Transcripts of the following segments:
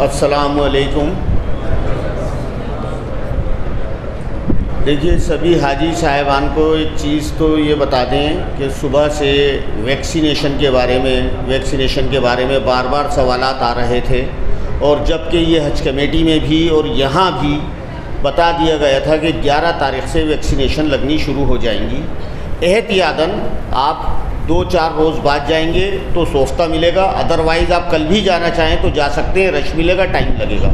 السلام علیکم۔ دیکھیے، سبھی حاجی صاحبان کو ایک چیز تو یہ بتا دیں کہ صبح سے ویکسینیشن کے بارے میں بار بار سوالات آ رہے تھے، اور جب کہ یہ حج کمیٹی میں بھی اور یہاں بھی بتا دیا گیا تھا کہ 11 تاریخ سے ویکسینیشن لگنی شروع ہو جائیں گی۔ احتیاطاً آپ 2-4 روز بعد جائیں گے تو سوفتہ ملے گا، ادروائز آپ کل بھی جانا چاہیں تو جا سکتے ہیں، رش ملے گا، ٹائم لگے گا۔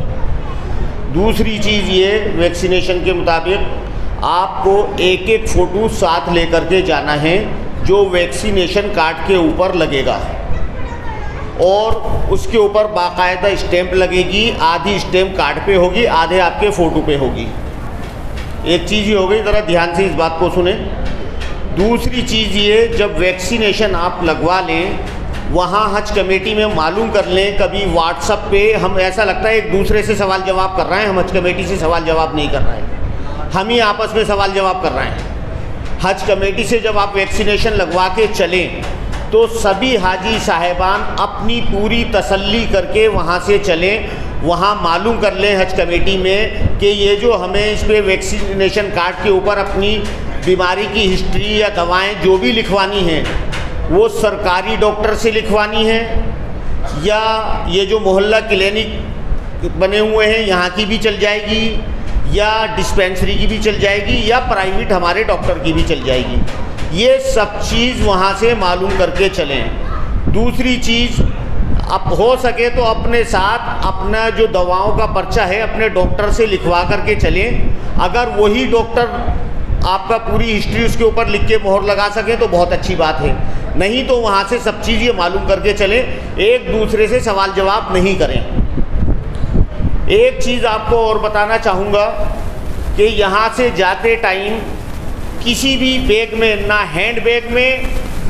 دوسری چیز یہ، ویکسینیشن کے مطابق آپ کو ایک فوٹو ساتھ لے کر کے جانا ہے جو ویکسینیشن کارڈ کے اوپر لگے گا، اور اس کے اوپر باقاعدہ اسٹیمپ لگے گی۔ آدھی اسٹیمپ کارڈ پہ ہوگی، آدھے آپ کے فوٹو پہ ہوگی۔ ایک چیز یہ ہو گئی، ذرا دھیان سے اس بات کو سنیں۔ دوسری چیز یہ، جب ویکسینیشن آپ لگوا لیں، وہاں حج کمیٹی میں معلوم کر لیں۔ کبھی واٹس ایپ پہ ہم ایسا لگتا ہے ایک دوسرے سے سوال جواب کر رہے ہیں، ہم حج کمیٹی سے سوال جواب نہیں کر رہے ہیں، ہم ہی آپس میں سوال جواب کر رہے ہیں۔ حج کمیٹی سے جب آپ ویکسینیشن لگوا کے چلیں تو سبھی حاجی صاحبان اپنی پوری تسلی کر کے وہاں سے چلیں، وہاں معلوم کر لیں حج کمیٹی میں کہ یہ جو ہمیں اس پہ ویکسینیشن کارڈ کے اوپر اپنی بیماری کی ہسٹری یا دوائیں جو بھی لکھوانی ہیں وہ سرکاری ڈاکٹر سے لکھوانی ہیں، یا یہ جو محلہ کلینک بنے ہوئے ہیں یہاں کی بھی چل جائے گی، یا ڈسپینسری کی بھی چل جائے گی، یا پرائیویٹ ہمارے ڈاکٹر کی بھی چل جائے گی۔ یہ سب چیز وہاں سے معلوم کر کے چلیں۔ دوسری چیز، اب ہو سکے تو اپنے ساتھ اپنا جو دواؤں کا پرچہ ہے اپنے ڈاکٹر سے لکھوا کر کے چلیں۔ اگر وہی ڈاکٹر آپ کا پوری ہسٹری اس کے اوپر لکھ کے مہر لگا سکیں تو بہت اچھی بات ہے، نہیں تو وہاں سے سب چیز یہ معلوم کر کے چلیں، ایک دوسرے سے سوال جواب نہیں کریں۔ ایک چیز آپ کو اور بتانا چاہوں گا کہ یہاں سے جاتے ٹائم کسی بھی بیگ میں، نہ ہینڈ بیگ میں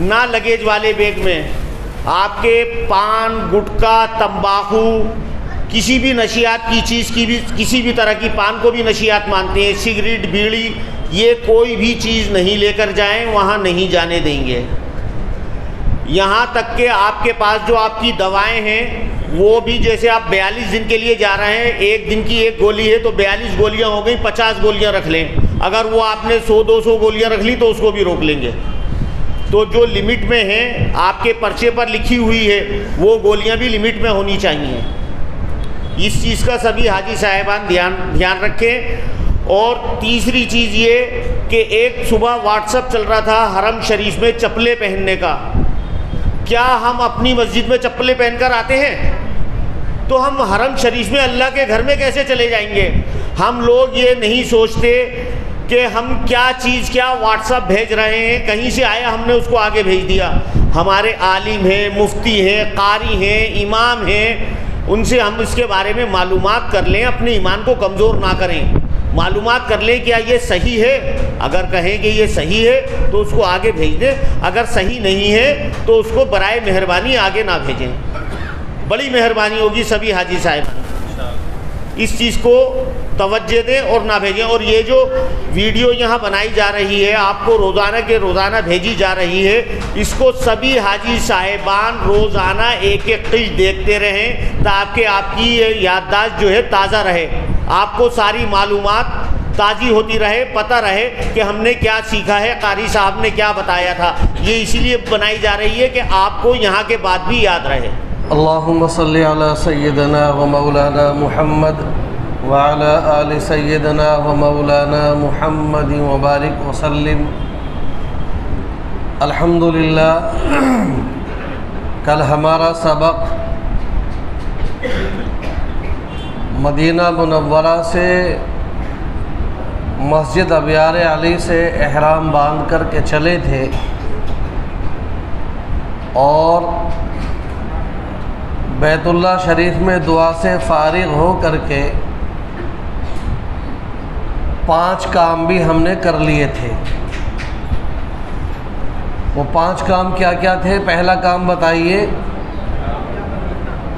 نہ لگیج والے بیگ میں، آپ کے پان، گٹکا، تمباکو، کسی بھی نشیات کی چیز کی بھی، کسی بھی طرح کی، پان کو بھی نشیات مانتے ہیں، سگریٹ، بیڑی، یہ کوئی بھی چیز نہیں لے کر جائیں، وہاں نہیں جانے دیں گے۔ یہاں تک کہ آپ کے پاس جو آپ کی دوائیں ہیں وہ بھی، جیسے آپ 42 دن کے لیے جا رہے ہیں، ایک دن کی ایک گولی ہے تو 42 گولیاں ہو گئیں، 50 گولیاں رکھ لیں۔ اگر وہ آپ نے 100-200 گولیاں رکھ لی تو اس کو بھی روک لیں گے۔ تو جو لمٹ میں ہیں، آپ کے پرچے پر لکھی ہوئی ہے، وہ گولیاں بھی لمٹ میں ہونی چاہیے۔ اس چیز کا سبھی حاجی صاحبان دھیان رکھیں۔ اور تیسری چیز یہ کہ ایک صبح واٹس ایپ چل رہا تھا حرم شریف میں چپلیں پہننے کا۔ کیا ہم اپنی مسجد میں چپلیں پہن کر آتے ہیں؟ تو ہم حرم شریف میں اللہ کے گھر میں کیسے چلے جائیں گے؟ ہم لوگ یہ نہیں سوچتے کہ ہم کیا چیز، کیا واٹس ایپ بھیج رہے ہیں، کہیں سے آیا ہم نے اس کو آگے بھیج دیا۔ ہمارے عالم ہیں، مفتی ہیں، قاری ہیں، امام ہیں، ان سے ہم اس کے بارے میں معلومات کر لیں، اپنے ایمان کو کمزور نہ کریں، معلومات کر لیں کیا یہ صحیح ہے۔ اگر کہیں کہ یہ صحیح ہے تو اس کو آگے بھیج دیں، اگر صحیح نہیں ہے تو اس کو برائے مہربانی آگے نہ بھیجیں۔ بڑی مہربانی ہوگی سبھی حاجی صاحب، اس چیز کو توجہ دیں اور نہ بھیجیں۔ اور یہ جو ویڈیو یہاں بنائی جا رہی ہے، آپ کو روزانہ کے روزانہ بھیجی جا رہی ہے، اس کو سبھی حاجی صاحبان روزانہ ایک ایک قش دیکھتے رہیں تاکہ آپ کی یہ یادداشت جو ہے تازہ رہے، آپ کو ساری معلومات تازی ہوتی رہے، پتہ رہے کہ ہم نے کیا سیکھا ہے، قاری صاحب نے کیا بتایا تھا۔ یہ اسی لیے بنائی جا رہی ہے کہ آپ کو یہاں کے بعد بھی یاد رہے۔ اللہم صلی علی سیدنا و مولانا محمد وعلی آل سیدنا و مولانا محمد وبارک وسلم۔ الحمدللہ، کل ہمارا سبق مدینہ منورہ سے مسجد ابیار علی سے احرام باندھ کر کے چلے تھے، اور بیت اللہ شریف میں دعا سے فارغ ہو کر کے 5 کام بھی ہم نے کر لیے تھے۔ وہ 5 کام کیا کیا تھے؟ پہلا کام بتائیے،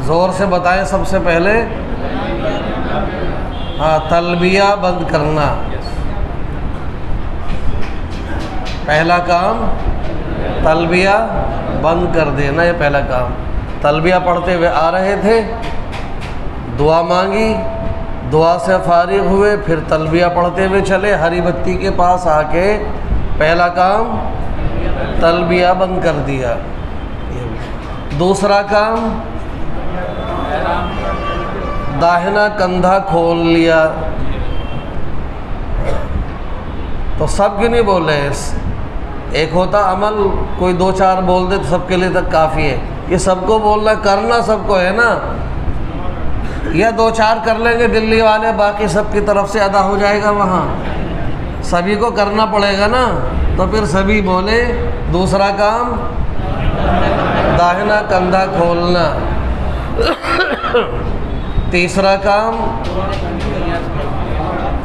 زور سے بتائیں سب سے پہلے۔ تلبیہ بند کرنا، پہلا کام تلبیہ بند کر دینا، یہ پہلا کام۔ تلبیہ پڑھتے ہوئے آ رہے تھے، دعا مانگی، دعا سے فارغ ہوئے، پھر تلبیہ پڑھتے ہوئے چلے، ہری بتی کے پاس آ کے پہلا کام تلبیہ بند کر دیا۔ دوسرا کام داہنا کندھا کھول لیا۔ تو سب کے نہیں بول رہے، ایک ہوتا عمل کوئی دو چار بول دے تو سب کے لیے تک کافی ہے، یہ سب کو بولنا کرنا سب کو ہے نا، یا دو چار کر لیں گے دلی والے، باقی سب کی طرف سے ادا ہو جائے گا، وہاں سبھی کو کرنا پڑے گا نا، تو پھر سبھی بولے۔ دوسرا کام داہنا کندھا کھولنا، تیسرا کام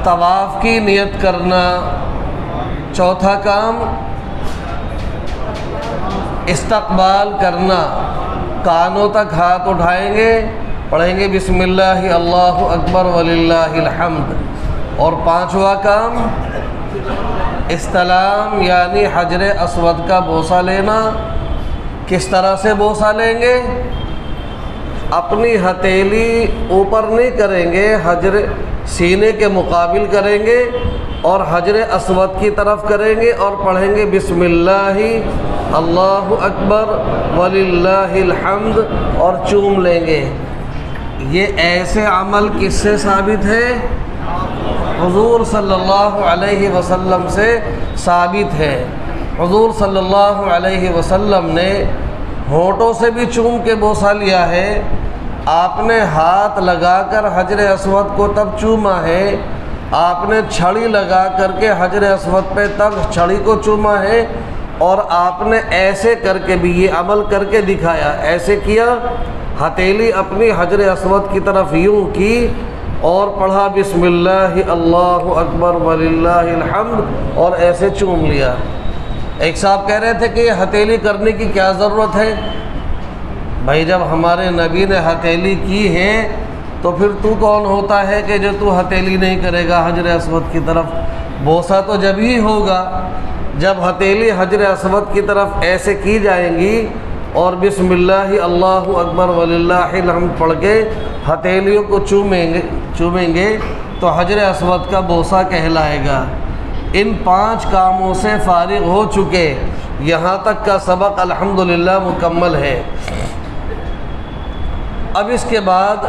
طواف کی نیت کرنا، چوتھا کام استقبال کرنا، کانوں تک ہاتھ اٹھائیں گے، پڑھیں گے بسم اللہ اللہ اکبر وللہ الحمد، اور پانچواں کام استلام یعنی حجر اسود کا بوسہ لینا۔ کس طرح سے بوسہ لیں گے؟ اپنی ہتھیلی اوپر نہیں کریں گے، حجر سینے کے مقابل کریں گے اور حجر اسود کی طرف کریں گے اور پڑھیں گے بسم اللہ اللہ اکبر وللہ الحمد اور چوم لیں گے۔ یہ ایسے عمل کس سے ثابت ہے؟ حضور صلی اللہ علیہ وسلم سے ثابت ہے۔ حضور صلی اللہ علیہ وسلم نے ہونٹوں سے بھی چوم کے بوسہ لیا ہے، آپ نے ہاتھ لگا کر حجر اسود کو تب چوما ہے، آپ نے چھڑی لگا کر کے حجر اسود پہ تب چھڑی کو چوما ہے، اور آپ نے ایسے کر کے بھی یہ عمل کر کے دکھایا۔ ایسے کیا، ہتھیلی اپنی حجر اسود کی طرف یوں کی اور پڑھا بسم اللہ اللہ اکبر وللہ الحمد اور ایسے چوم لیا۔ ایک صاحب کہہ رہے تھے کہ یہ ہتھیلی کرنے کی کیا ضرورت ہے؟ بھائی جب ہمارے نبی نے ہتھیلی کی ہے تو پھر تو کون ہوتا ہے کہ جو تو ہتھیلی نہیں کرے گا حجر اسود کی طرف؟ بوسہ تو جب ہی ہوگا جب ہتھیلی حجر اسود کی طرف ایسے کی جائیں گی اور بسم اللہ اللہ اکبر وللہ الحمد پڑھ کے ہتھیلیوں کو چومیں گے تو حجر اسود کا بوسہ کہلائے گا۔ ان 5 کاموں سے فارغ ہو چکے، یہاں تک کا سبق الحمدللہ مکمل ہے۔ اب اس کے بعد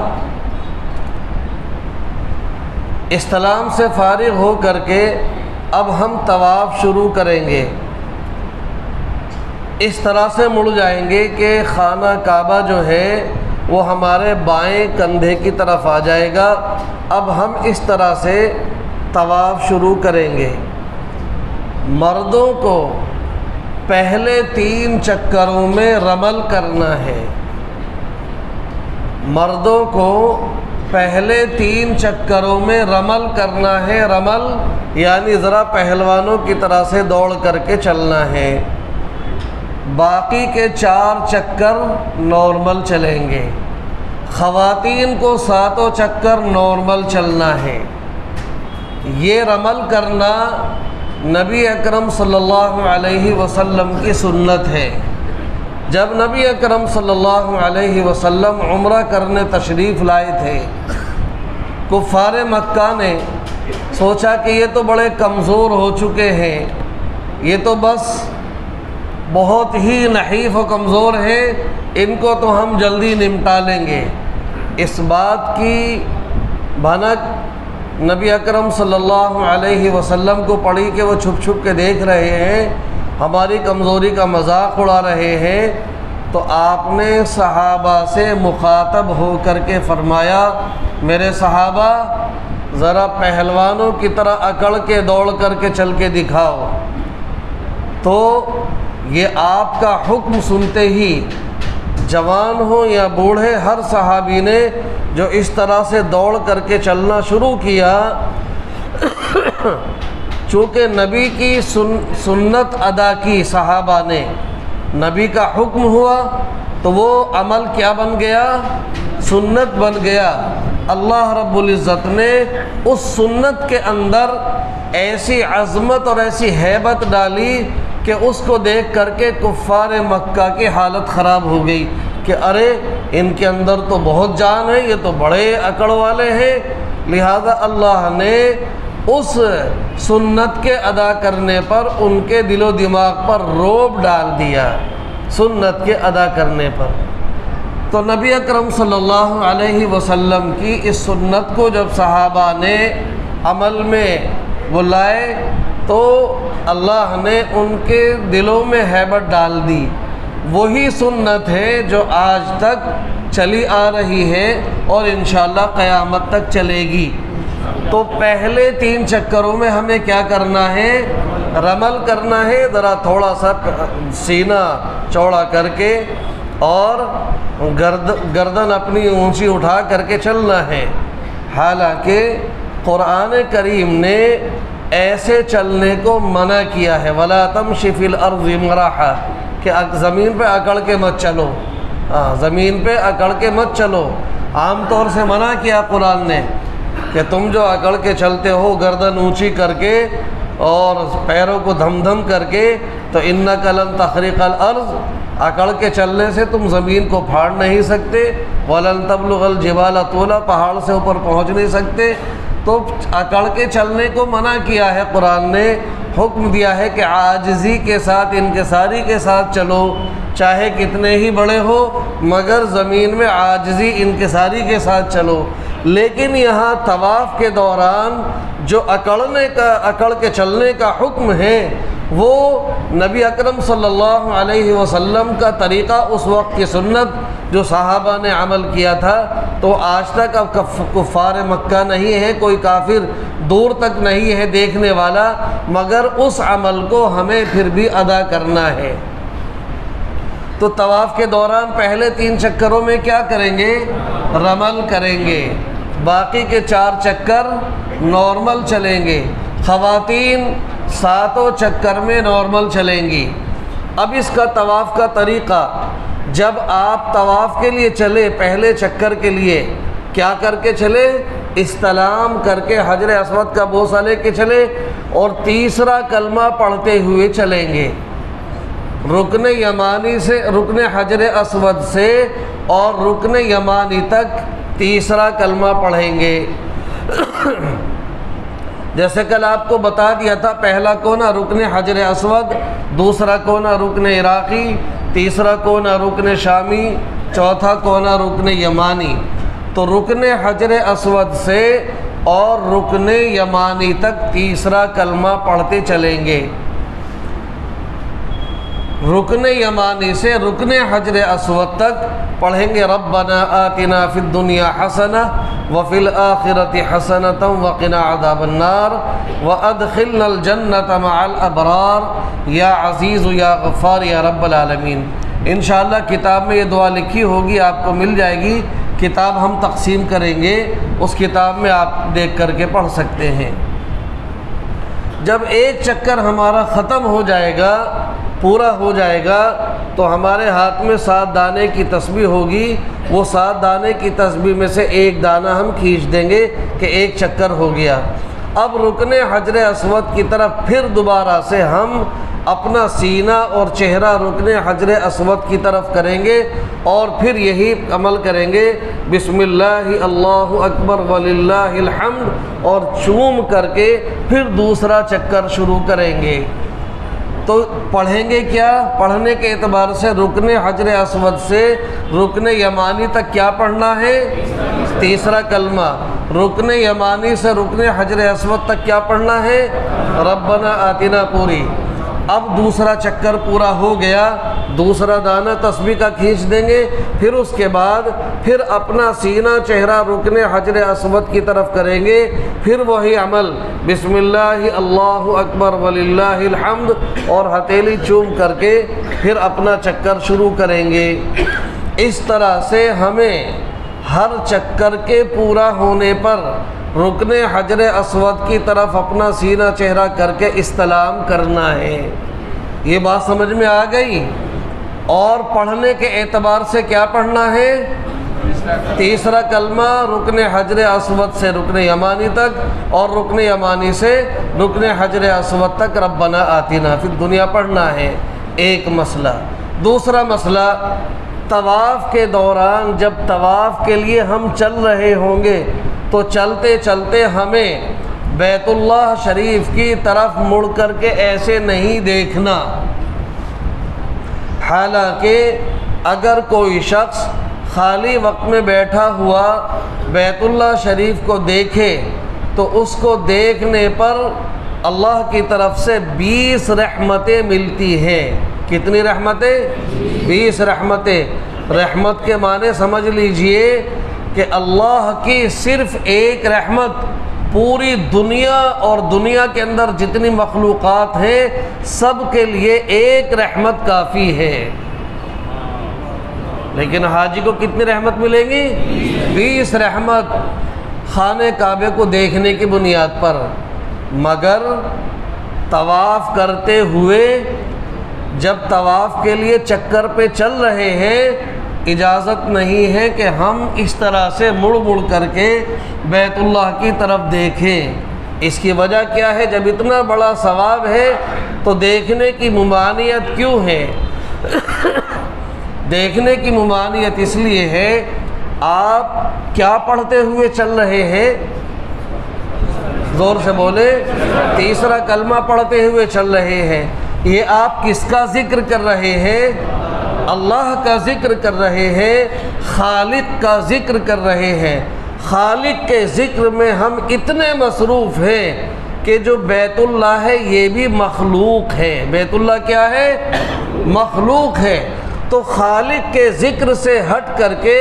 استلام سے فارغ ہو کر کے اب ہم طواف شروع کریں گے۔ اس طرح سے مڑ جائیں گے کہ خانہ کعبہ جو ہے وہ ہمارے بائیں کندھے کی طرف آ جائے گا۔ اب ہم اس طرح سے طواف شروع کریں گے۔ مردوں کو پہلے 3 چکروں میں رمل کرنا ہے، مردوں کو پہلے 3 چکروں میں رمل کرنا ہے۔ رمل یعنی ذرا پہلوانوں کی طرح سے دوڑ کر کے چلنا ہے، باقی کے 4 چکر نارمل چلیں گے۔ خواتین کو 7 چکر نارمل چلنا ہے۔ یہ رمل کرنا نبی اکرم صلی اللہ علیہ وسلم کی سنت ہے۔ جب نبی اکرم صلی اللہ علیہ وسلم عمرہ کرنے تشریف لائے تھے، کفار مکہ نے سوچا کہ یہ تو بڑے کمزور ہو چکے ہیں، یہ تو بس بہت ہی نحیف و کمزور ہیں، ان کو تو ہم جلدی نمٹا لیں گے۔ اس بات کی بھنک نبی اکرم صلی اللہ علیہ وسلم کو پڑی کہ وہ چھپ چھپ کے دیکھ رہے ہیں، ہماری کمزوری کا مذاق اڑا رہے ہیں، تو آپ نے صحابہ سے مخاطب ہو کر کے فرمایا، میرے صحابہ ذرا پہلوانوں کی طرح اکڑ کے دوڑ کر کے چل کے دکھاؤ۔ تو یہ آپ کا حکم سنتے ہی جوان ہو یا بوڑھے، ہر صحابی نے جو اس طرح سے دوڑ کر کے چلنا شروع کیا، چونکہ نبی کی سنت ادا کی صحابہ نے، نبی کا حکم ہوا تو وہ عمل کیا بن گیا؟ سنت بن گیا۔ اللہ رب العزت نے اس سنت کے اندر ایسی عظمت اور ایسی ہیبت ڈالی کہ اس کو دیکھ کر کے کفار مکہ کی حالت خراب ہو گئی کہ ارے ان کے اندر تو بہت جان ہے، یہ تو بڑے عقل والے ہیں، لہذا اللہ نے اس سنت کے ادا کرنے پر ان کے دل و دماغ پر رعب ڈال دیا، سنت کے ادا کرنے پر۔ تو نبی اکرم صلی اللہ علیہ وسلم کی اس سنت کو جب صحابہ نے عمل میں وہ لائے تو اللہ نے ان کے دلوں میں ہیبت ڈال دی۔ وہی سنت ہے جو آج تک چلی آ رہی ہے اور انشاءاللہ قیامت تک چلے گی۔ تو پہلے 3 چکروں میں ہمیں کیا کرنا ہے؟ رمل کرنا ہے، ذرا تھوڑا سا سینہ چوڑا کر کے اور گردن اپنی اونچی اٹھا کر کے چلنا ہے۔ حالانکہ قرآن کریم نے ایسے چلنے کو منع کیا ہے، وَلَا تَمْشِ فِي الْأَرْضِ مَرَحًا، کہ زمین پہ اکڑ کے مت چلو، زمین پہ اکڑ کے مت چلو۔ عام طور سے منع کیا قرآن نے کہ تم جو اکڑ کے چلتے ہو گردن اونچی کر کے اور پیروں کو دھم دھم کر کے، تو اِنَّكَ لَن تَخْرِقَ الْأَرْضَ، اکڑ کے چلنے سے تم زمین کو پھاڑ نہیں سکتے، وَلَن تَبْلُغَ الْجِبَالَ طُولًا، پہاڑ سے اوپر پہنچ نہیں سکتے۔ تو اکڑ کے چلنے کو منع کیا ہے قرآن نے، حکم دیا ہے کہ عاجزی کے ساتھ انکساری کے ساتھ چلو، چاہے کتنے ہی بڑے ہو مگر زمین میں عاجزی انکساری کے ساتھ چلو۔ لیکن یہاں طواف کے دوران جو اکڑ کے چلنے کا حکم ہے وہ نبی اکرم صلی اللہ علیہ وسلم کا طریقہ، اس وقت کی سنت جو صحابہ نے عمل کیا تھا۔ تو آج تک اب کفار مکہ نہیں ہے، کوئی کافر دور تک نہیں ہے دیکھنے والا، مگر اس عمل کو ہمیں پھر بھی ادا کرنا ہے۔ تو طواف کے دوران پہلے 3 چکروں میں کیا کریں گے؟ رمل کریں گے، باقی کے 4 چکر نارمل چلیں گے۔ خواتین 7 چکر میں نارمل چلیں گی۔ اب اس کا طواف کا طریقہ، جب آپ طواف کے لیے چلے پہلے چکر کے لیے کیا کر کے چلے؟ استلام کر کے حجر اسود کا بوسہ لے کے چلے اور تیسرا کلمہ پڑھتے ہوئے چلیں گے، رکن یمانی سے، رکن حجر اسود سے اور رکن یمانی تک تیسرا کلمہ پڑھیں گے۔ جیسے کل آپ کو بتا دیا تھا، پہلا کونا رکن حجر اسود، دوسرا کونا رکن عراقی، تیسرا کونا رکن شامی، چوتھا کونا رکن یمانی۔ تو رکن حجر اسود سے اور رکن یمانی تک تیسرا کلمہ پڑھتے چلیں گے۔ رکن یمانی سے رکن حجر اسود تک پڑھیں گے ربنا آتنا فی الدنیا حسنہ وفی الآخرۃ حسنۃ وقنا عذاب النار وادخلنا الجنۃ مع الابرار یا عزیز یا غفار یا رب العالمین۔ انشاءاللہ کتاب میں یہ دعا لکھی ہوگی، آپ کو مل جائے گی، کتاب ہم تقسیم کریں گے، اس کتاب میں آپ دیکھ کر کے پڑھ سکتے ہیں۔ جب ایک چکر ہمارا ختم ہو جائے گا، پورا ہو جائے گا، تو ہمارے ہاتھ میں 7 دانے کی تسبیح ہوگی، وہ 7 دانے کی تسبیح میں سے ایک دانہ ہم کھینچ دیں گے کہ ایک چکر ہو گیا۔ اب رکن حجر اسود کی طرف پھر دوبارہ سے ہم اپنا سینہ اور چہرہ رکن حجر اسود کی طرف کریں گے اور پھر یہی عمل کریں گے، بسم اللہ اللہ اکبر وللہ الحمد، اور چوم کر کے پھر دوسرا چکر شروع کریں گے۔ تو پڑھیں گے کیا؟ پڑھنے کے اعتبار سے رکن حجر اسود سے رکن یمانی تک کیا پڑھنا ہے؟ تیسرا کلمہ۔ رکن یمانی سے رکن حجر اسود تک کیا پڑھنا ہے؟ ربنا آتنا پوری۔ اب دوسرا چکر پورا ہو گیا، دوسرا دانہ تسبیح کا کھینچ دیں گے، پھر اس کے بعد پھر اپنا سینہ چہرہ رکن حجر اسود کی طرف کریں گے، پھر وہی عمل بسم اللہ اللہ اکبر وللہ الحمد اور ہتھیلی چوم کر کے پھر اپنا چکر شروع کریں گے۔ اس طرح سے ہمیں ہر چکر کے پورا ہونے پر رکن حجر اسود کی طرف اپنا سینہ چہرہ کر کے استلام کرنا ہے۔ یہ بات سمجھ میں آ گئی؟ اور پڑھنے کے اعتبار سے کیا پڑھنا ہے؟ تیسرا کلمہ رکن حجر اسود سے رکن یمانی تک اور رکن یمانی سے رکن حجر اسود تک ربنا آتنا فی الدنیا پڑھنا ہے۔ ایک مسئلہ۔ دوسرا مسئلہ، طواف کے دوران جب طواف کے لیے ہم چل رہے ہوں گے تو چلتے چلتے ہمیں بیت اللہ شریف کی طرف مڑ کر کے ایسے نہیں دیکھنا۔ حالانکہ اگر کوئی شخص خالی وقت میں بیٹھا ہوا بیت اللہ شریف کو دیکھے تو اس کو دیکھنے پر اللہ کی طرف سے 20 رحمتیں ملتی ہیں۔ کتنی رحمتیں؟ 20 رحمتیں۔ رحمت کے معنی سمجھ لیجئے کہ اللہ کی صرف ایک رحمت پوری دنیا اور دنیا کے اندر جتنی مخلوقات ہیں سب کے لیے ایک رحمت کافی ہے۔ لیکن حاجی کو کتنی رحمت ملیں گی؟ 20 رحمت خانہ کعبے کو دیکھنے کی بنیاد پر۔ مگر طواف کرتے ہوئے جب طواف کے لیے چکر پہ چل رہے ہیں اجازت نہیں ہے کہ ہم اس طرح سے مڑ مڑ کر کے بیت اللہ کی طرف دیکھیں۔ اس کی وجہ کیا ہے؟ جب اتنا بڑا ثواب ہے تو دیکھنے کی ممانعت کیوں ہے؟ دیکھنے کی ممانعت اس لیے ہے، آپ کیا پڑھتے ہوئے چل رہے ہیں؟ زور سے بولے۔ تیسرا کلمہ پڑھتے ہوئے چل رہے ہیں۔ یہ آپ کس کا ذکر کر رہے ہیں؟ اللہ کا ذکر کر رہے ہیں، خالق کا ذکر کر رہے ہیں۔ خالق کے ذکر میں ہم اتنے مصروف ہیں کہ جو بیت اللہ ہے یہ بھی مخلوق ہے۔ بیت اللہ کیا ہے؟ مخلوق ہے۔ تو خالق کے ذکر سے ہٹ کر کے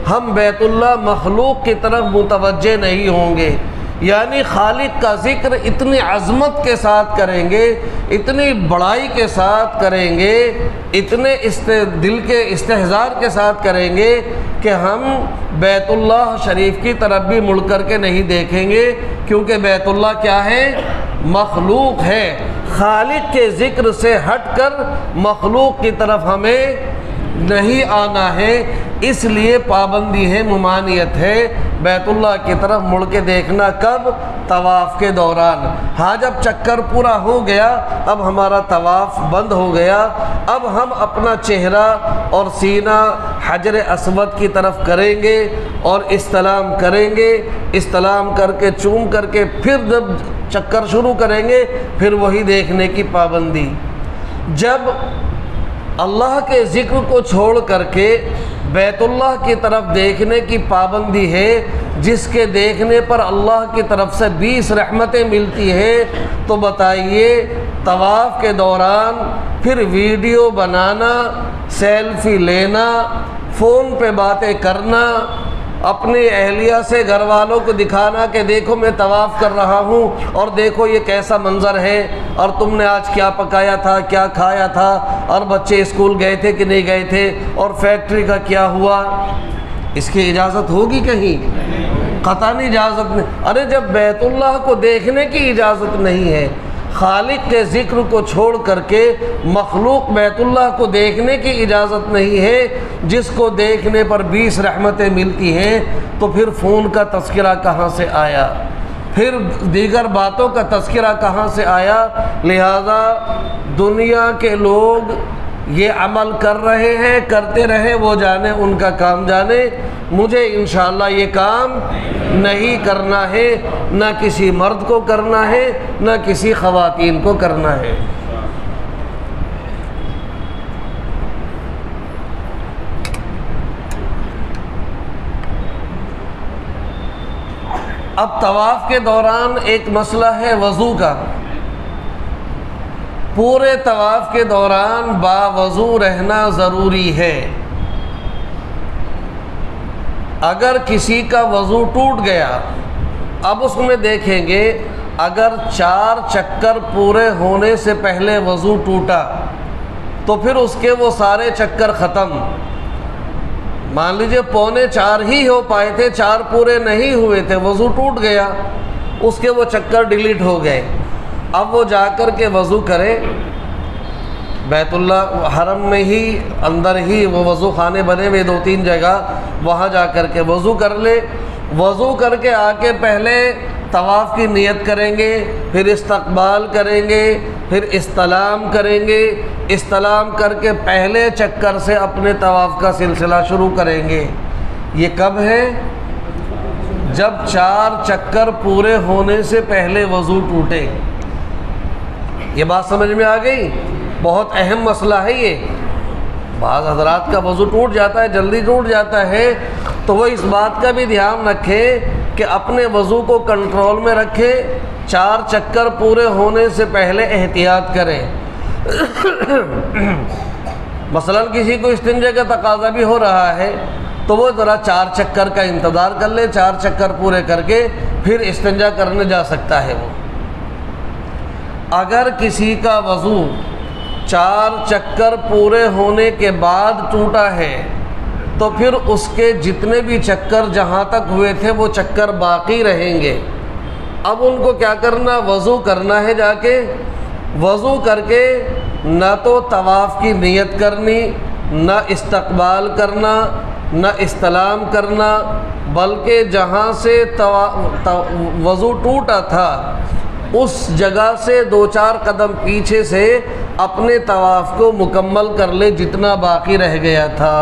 ہم بیت اللہ مخلوق کی طرف متوجہ نہیں ہوں گے۔ یعنی خالق کا ذکر اتنی عظمت کے ساتھ کریں گے، اتنی بڑائی کے ساتھ کریں گے، اتنے دل کے استحضار کے ساتھ کریں گے کہ ہم بیت اللہ شریف کی طرف بھی مڑ کر کے نہیں دیکھیں گے، کیونکہ بیت اللہ کیا ہے؟ مخلوق ہے۔ خالق کے ذکر سے ہٹ کر مخلوق کی طرف ہمیں نہیں آنا ہے، اس لیے پابندی ہے، ممانعت ہے بیت اللہ کی طرف مڑ کے دیکھنا۔ کب؟ طواف کے دوران۔ ہاں جب چکر پورا ہو گیا اب ہمارا طواف بند ہو گیا، اب ہم اپنا چہرہ اور سینہ حجر اسود کی طرف کریں گے اور استلام کریں گے۔ استلام کر کے چوم کر کے پھر جب چکر شروع کریں گے پھر وہی دیکھنے کی پابندی۔ جب اللہ کے ذکر کو چھوڑ کر کے بیت اللہ کی طرف دیکھنے کی پابندی ہے، جس کے دیکھنے پر اللہ کی طرف سے 20 رحمتیں ملتی ہیں، تو بتائیے طواف کے دوران پھر ویڈیو بنانا، سیلفی لینا، فون پہ باتیں کرنا، اپنی اہلیہ سے گھر والوں کو دکھانا کہ دیکھو میں طواف کر رہا ہوں اور دیکھو یہ کیسا منظر ہے، اور تم نے آج کیا پکایا تھا، کیا کھایا تھا، اور بچے اسکول گئے تھے کہ نہیں گئے تھے، اور فیکٹری کا کیا ہوا، اس کی اجازت ہوگی کہیں؟ قطعاً اجازت نہیں۔ ارے جب بیت اللہ کو دیکھنے کی اجازت نہیں ہے، خالق کے ذکر کو چھوڑ کر کے مخلوق بیت اللہ کو دیکھنے کی اجازت نہیں ہے، جس کو دیکھنے پر 20 رحمتیں ملتی ہیں، تو پھر فون کا تذکرہ کہاں سے آیا؟ پھر دیگر باتوں کا تذکرہ کہاں سے آیا؟ لہذا دنیا کے لوگ یہ عمل کر رہے ہیں، کرتے رہے، وہ جانے، ان کا کام جانے۔ مجھے انشاءاللہ یہ کام نہیں کرنا ہے، نہ کسی مرد کو کرنا ہے، نہ کسی خواتین کو کرنا ہے۔ اب طواف کے دوران ایک مسئلہ ہے وضو کا۔ پورے طواف کے دوران باوضو رہنا ضروری ہے۔ اگر کسی کا وضو ٹوٹ گیا، اب اس میں دیکھیں گے اگر 4 چکر پورے ہونے سے پہلے وضو ٹوٹا تو پھر اس کے وہ سارے چکر ختم۔ مان لیجئے 3.25 ہی ہو پائے تھے، 4 پورے نہیں ہوئے تھے، وضو ٹوٹ گیا، اس کے وہ چکر ڈیلیٹ ہو گئے۔ اب وہ جا کر کے وضو کرے، بیت اللہ حرم میں ہی اندر ہی وہ وضو خانے بنے ہوئے 2-3 جگہ، وہاں جا کر کے وضو کر لے۔ وضو کر کے آ کے پہلے طواف کی نیت کریں گے، پھر استقبال کریں گے، پھر استلام کریں گے، استلام کر کے پہلے چکر سے اپنے طواف کا سلسلہ شروع کریں گے۔ یہ کب ہے؟ جب 4 چکر پورے ہونے سے پہلے وضو ٹوٹے۔ یہ بات سمجھ میں آ گئی؟ بہت اہم مسئلہ ہے یہ۔ بعض حضرات کا وضو ٹوٹ جاتا ہے، جلدی ٹوٹ جاتا ہے، تو وہ اس بات کا بھی دھیان رکھیں کہ اپنے وضو کو کنٹرول میں رکھیں، 4 چکر پورے ہونے سے پہلے احتیاط کریں۔ مثلا کسی کو استنجا کا تقاضا بھی ہو رہا ہے تو وہ ذرا 4 چکر کا انتظار کر لے، 4 چکر پورے کر کے پھر استنجا کرنے جا سکتا ہے۔ وہ اگر کسی کا وضو 4 چکر پورے ہونے کے بعد ٹوٹا ہے تو پھر اس کے جتنے بھی چکر جہاں تک ہوئے تھے وہ چکر باقی رہیں گے۔ اب ان کو کیا کرنا؟ وضو کرنا ہے، جا کے وضو کر کے نہ تو طواف کی نیت کرنی، نہ استقبال کرنا، نہ استلام کرنا، بلکہ جہاں سے وضو ٹوٹا تھا اس جگہ سے 2-4 قدم پیچھے سے اپنے طواف کو مکمل کر لے جتنا باقی رہ گیا تھا۔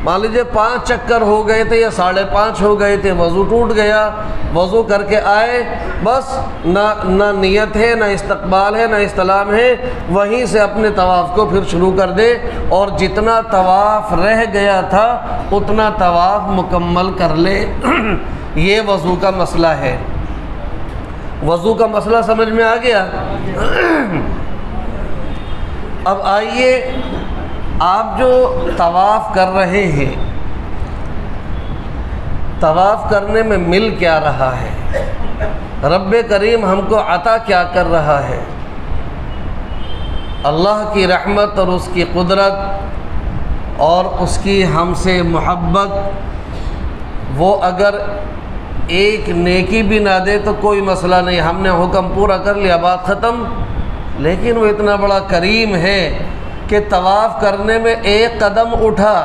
مان لیجیے 5 چکر ہو گئے تھے یا 5.5 ہو گئے تھے، وضو ٹوٹ گیا، وضو کر کے آئے، بس نہ نیت ہے، نہ استقبال ہے، نہ استلام ہے، وہیں سے اپنے طواف کو پھر شروع کر دے اور جتنا طواف رہ گیا تھا اتنا طواف مکمل کر لے۔ یہ وضو کا مسئلہ ہے۔ وضو کا مسئلہ سمجھ میں آ گیا؟ اب آئیے، آپ جو طواف کر رہے ہیں، طواف کرنے میں مل کیا رہا ہے؟ رب کریم ہم کو عطا کیا کر رہا ہے؟ اللہ کی رحمت اور اس کی قدرت اور اس کی ہم سے محبت۔ وہ اگر ایک نیکی بھی نہ دے تو کوئی مسئلہ نہیں، ہم نے حکم پورا کر لیا، بات ختم۔ لیکن وہ اتنا بڑا کریم ہے کہ طواف کرنے میں 1 قدم اٹھا،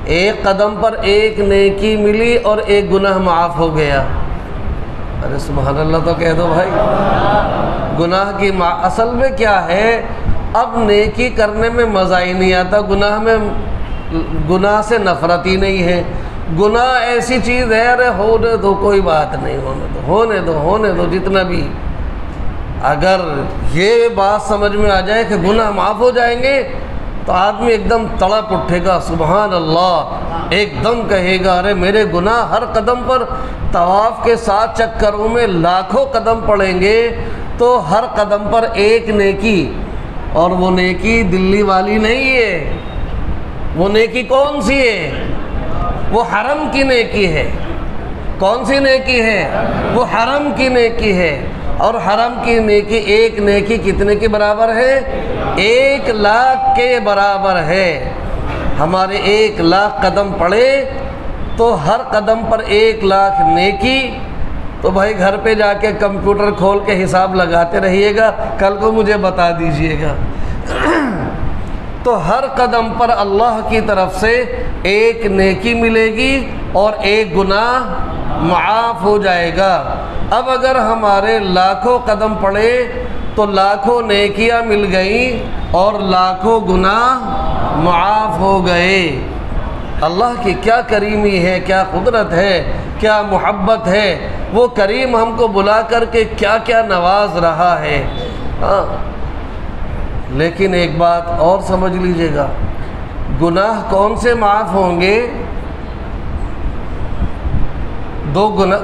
1 قدم پر 1 نیکی ملی اور 1 گناہ معاف ہو گیا۔ ارے سبحان اللہ تو کہہ دو بھائی۔ گناہ کی اصل میں کیا ہے؟ اب نیکی کرنے میں مزہ ہی نہیں آتا، گناہ سے نفرت ہی نہیں ہے۔ گناہ ایسی چیز ہے، ارے ہونے دو، کوئی بات نہیں، ہونے دو جتنا بھی۔ اگر یہ بات سمجھ میں آ جائے کہ گناہ معاف ہو جائیں گے تو آدمی ایک دم تڑپ اٹھے گا، سبحان اللہ، ایک دم کہے گا ارے میرے گناہ ہر قدم پر، طواف کے 7 چکروں میں لاکھوں قدم پڑیں گے تو ہر قدم پر 1 نیکی، اور وہ نیکی دلی والی نہیں ہے۔ وہ نیکی کون سی ہے؟ وہ حرم کی نیکی ہے۔ کون سی نیکی ہے؟ وہ حرم کی نیکی ہے۔ اور حرم کی نیکی، 1 نیکی کتنے کے برابر ہے؟ 1 لاکھ کے برابر ہے۔ ہمارے 1 لاکھ قدم پڑے تو ہر قدم پر 1 لاکھ نیکی۔ تو بھائی گھر پہ جا کے کمپیوٹر کھول کے حساب لگاتے رہیے گا، کل کو مجھے بتا دیجئے گا۔ تو ہر قدم پر اللہ کی طرف سے 1 نیکی ملے گی اور 1 گناہ معاف ہو جائے گا۔ اب اگر ہمارے لاکھوں قدم پڑے تو لاکھوں نیکیاں مل گئیں اور لاکھوں گناہ معاف ہو گئے۔ اللہ کی کیا کریمی ہے، کیا قدرت ہے، کیا محبت ہے۔ وہ کریم ہم کو بلا کر کے کیا کیا نواز رہا ہے۔ ہاں، لیکن ایک بات اور سمجھ لیجئے گا، گناہ کون سے معاف ہوں گے؟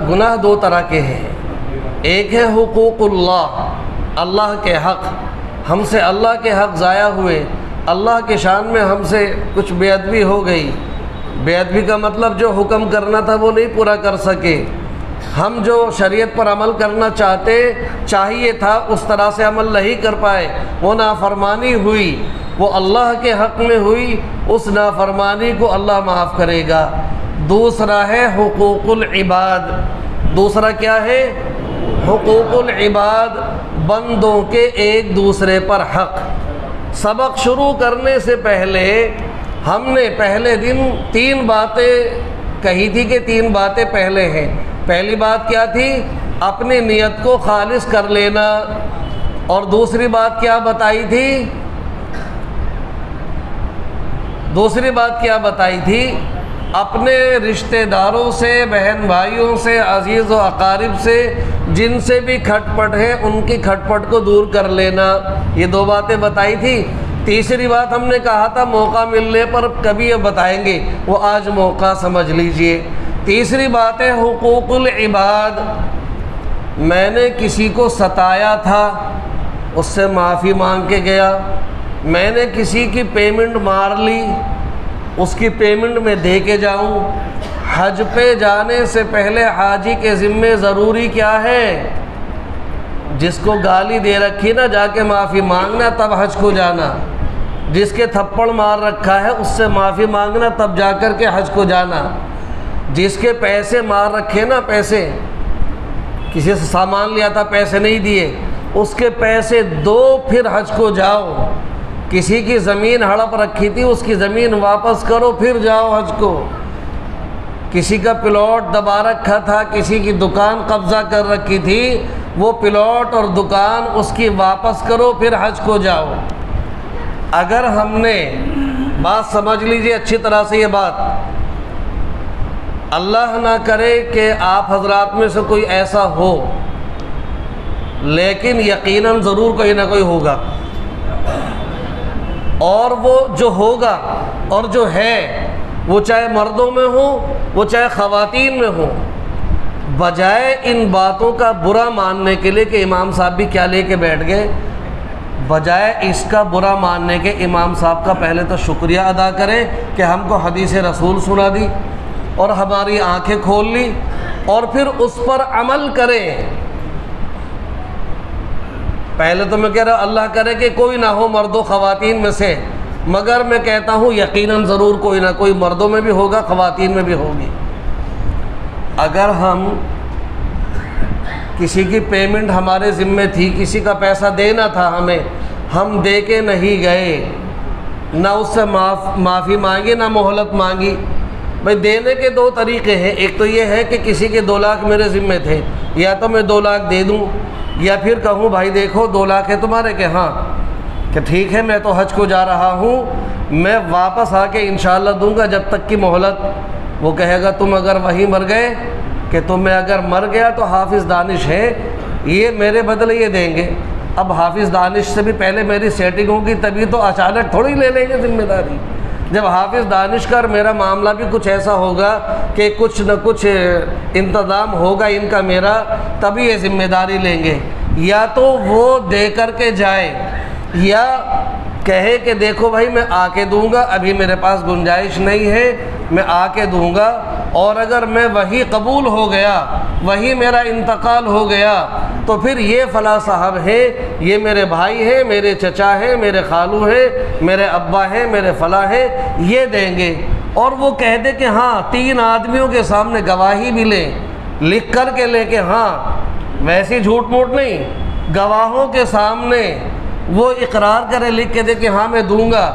گناہ 2 طرح کے ہیں۔ ایک ہے حقوق اللہ، اللہ کے حق، ہم سے اللہ کے حق ضائع ہوئے، اللہ کے شان میں ہم سے کچھ بے ادبی ہو گئی۔ بے ادبی کا مطلب جو حکم کرنا تھا وہ نہیں پورا کر سکے، ہم جو شریعت پر عمل کرنا چاہیے تھا اس طرح سے عمل نہیں کر پائے، وہ نافرمانی ہوئی، وہ اللہ کے حق میں ہوئی، اس نافرمانی کو اللہ معاف کرے گا۔ دوسرا ہے حقوق العباد۔ دوسرا کیا ہے؟ حقوق العباد، بندوں کے ایک دوسرے پر حق۔ سبق شروع کرنے سے پہلے ہم نے پہلے دن 3 باتیں کہی تھی کہ 3 باتیں پہلے ہیں۔ پہلی بات کیا تھی؟ اپنی نیت کو خالص کر لینا۔ اور دوسری بات کیا بتائی تھی؟ دوسری بات کیا بتائی تھی؟ اپنے رشتہ داروں سے، بہن بھائیوں سے، عزیز و اقارب سے جن سے بھی کھٹ پٹ ہے ان کی کھٹ پٹ کو دور کر لینا۔ یہ دو باتیں بتائی تھی۔ تیسری بات ہم نے کہا تھا موقع ملنے پر کبھی یہ بتائیں گے، وہ آج موقع سمجھ لیجئے۔ تیسری بات ہے حقوق العباد۔ میں نے کسی کو ستایا تھا، اس سے معافی مانگ کے گیا۔ میں نے کسی کی پیمنٹ مار لی، اس کی پیمنٹ میں دے کے جاؤں۔ حج پہ جانے سے پہلے حاجی کے ذمے ضروری کیا ہے؟ جس کو گالی دے رکھی نا جا کے معافی مانگنا، تب حج کو جانا۔ جس کے تھپڑ مار رکھا ہے اس سے معافی مانگنا، تب جا کر کے حج کو جانا۔ جس کے پیسے مار رکھے نا، پیسے کسی سے سامان لیا تھا پیسے نہیں دیے، اس کے پیسے دو پھر حج کو جاؤ۔ کسی کی زمین ہڑپ رکھی تھی، اس کی زمین واپس کرو پھر جاؤ حج کو۔ کسی کا پلاٹ دبا رکھا تھا، کسی کی دکان قبضہ کر رکھی تھی، وہ پلاٹ اور دکان اس کی واپس کرو پھر حج کو جاؤ۔ اگر ہم نے بات سمجھ لیجیے اچھی طرح سے، یہ بات اللہ نہ کرے کہ آپ حضرات میں سے کوئی ایسا ہو، لیکن یقیناً ضرور کوئی نہ کوئی ہوگا، اور وہ جو ہوگا اور جو ہے وہ چاہے مردوں میں ہو وہ چاہے خواتین میں ہو، بجائے ان باتوں کا برا ماننے کے لیے کہ امام صاحب بھی کیا لے کے بیٹھ گئے، بجائے اس کا برا ماننے کے امام صاحب کا پہلے تو شکریہ ادا کریں کہ ہم کو حدیث رسول سنا دی اور ہماری آنکھیں کھول لی، اور پھر اس پر عمل کریں۔ پہلے تو میں کہہ رہا اللہ کرے کہ کوئی نہ ہو مرد و خواتین میں سے، مگر میں کہتا ہوں یقیناً ضرور کوئی نہ کوئی مردوں میں بھی ہوگا، خواتین میں بھی ہوگی۔ اگر ہم کسی کی پیمنٹ ہمارے ذمے تھی، کسی کا پیسہ دینا تھا ہمیں، ہم دے کے نہیں گئے، نہ اس سے معافی مانگی نہ مہلت مانگی۔ بھئی دینے کے دو طریقے ہیں، ایک تو یہ ہے کہ کسی کے 2 لاکھ میرے ذمے تھے، یا تو میں 2 لاکھ دے دوں، یا پھر کہوں بھائی دیکھو 2 لاکھ ہے تمہارے، کہ ہاں کہ ٹھیک ہے میں تو حج کو جا رہا ہوں، میں واپس آ کے انشاءاللہ دوں گا جب تک کی مہلت۔ وہ کہے گا تم اگر وہیں مر گئے، کہ تم میں اگر مر گیا تو حافظ دانش ہے، یہ میرے بدلے یہ دیں گے۔ اب حافظ دانش سے بھی پہلے میری سیٹنگ ہوگی، تبھی تو اچانک تھوڑی لے لیں گے ذمہ داری۔ جب حافظ دانش کا اور میرا معاملہ بھی کچھ ایسا ہوگا کہ کچھ نہ کچھ انتظام ہوگا ان کا میرا، تبھی یہ ذمہ داری لیں گے۔ یا تو وہ دے کر کے جائے، یا کہے کہ دیکھو بھائی میں آ کے دوں گا، ابھی میرے پاس گنجائش نہیں ہے، میں آ کے دوں گا، اور اگر میں وہی قبول ہو گیا، وہی میرا انتقال ہو گیا، تو پھر یہ فلاں صاحب ہے، یہ میرے بھائی ہیں، میرے چچا ہیں، میرے خالو ہیں، میرے ابا ہیں، میرے فلاں ہیں، یہ دیں گے۔ اور وہ کہہ دے کہ ہاں 3 آدمیوں کے سامنے گواہی بھی لیں، لکھ کر کے لے کے، ہاں ویسی جھوٹ موٹ نہیں، گواہوں کے سامنے وہ اقرار کرے، لکھ کے دے کہ ہاں میں دوں گا،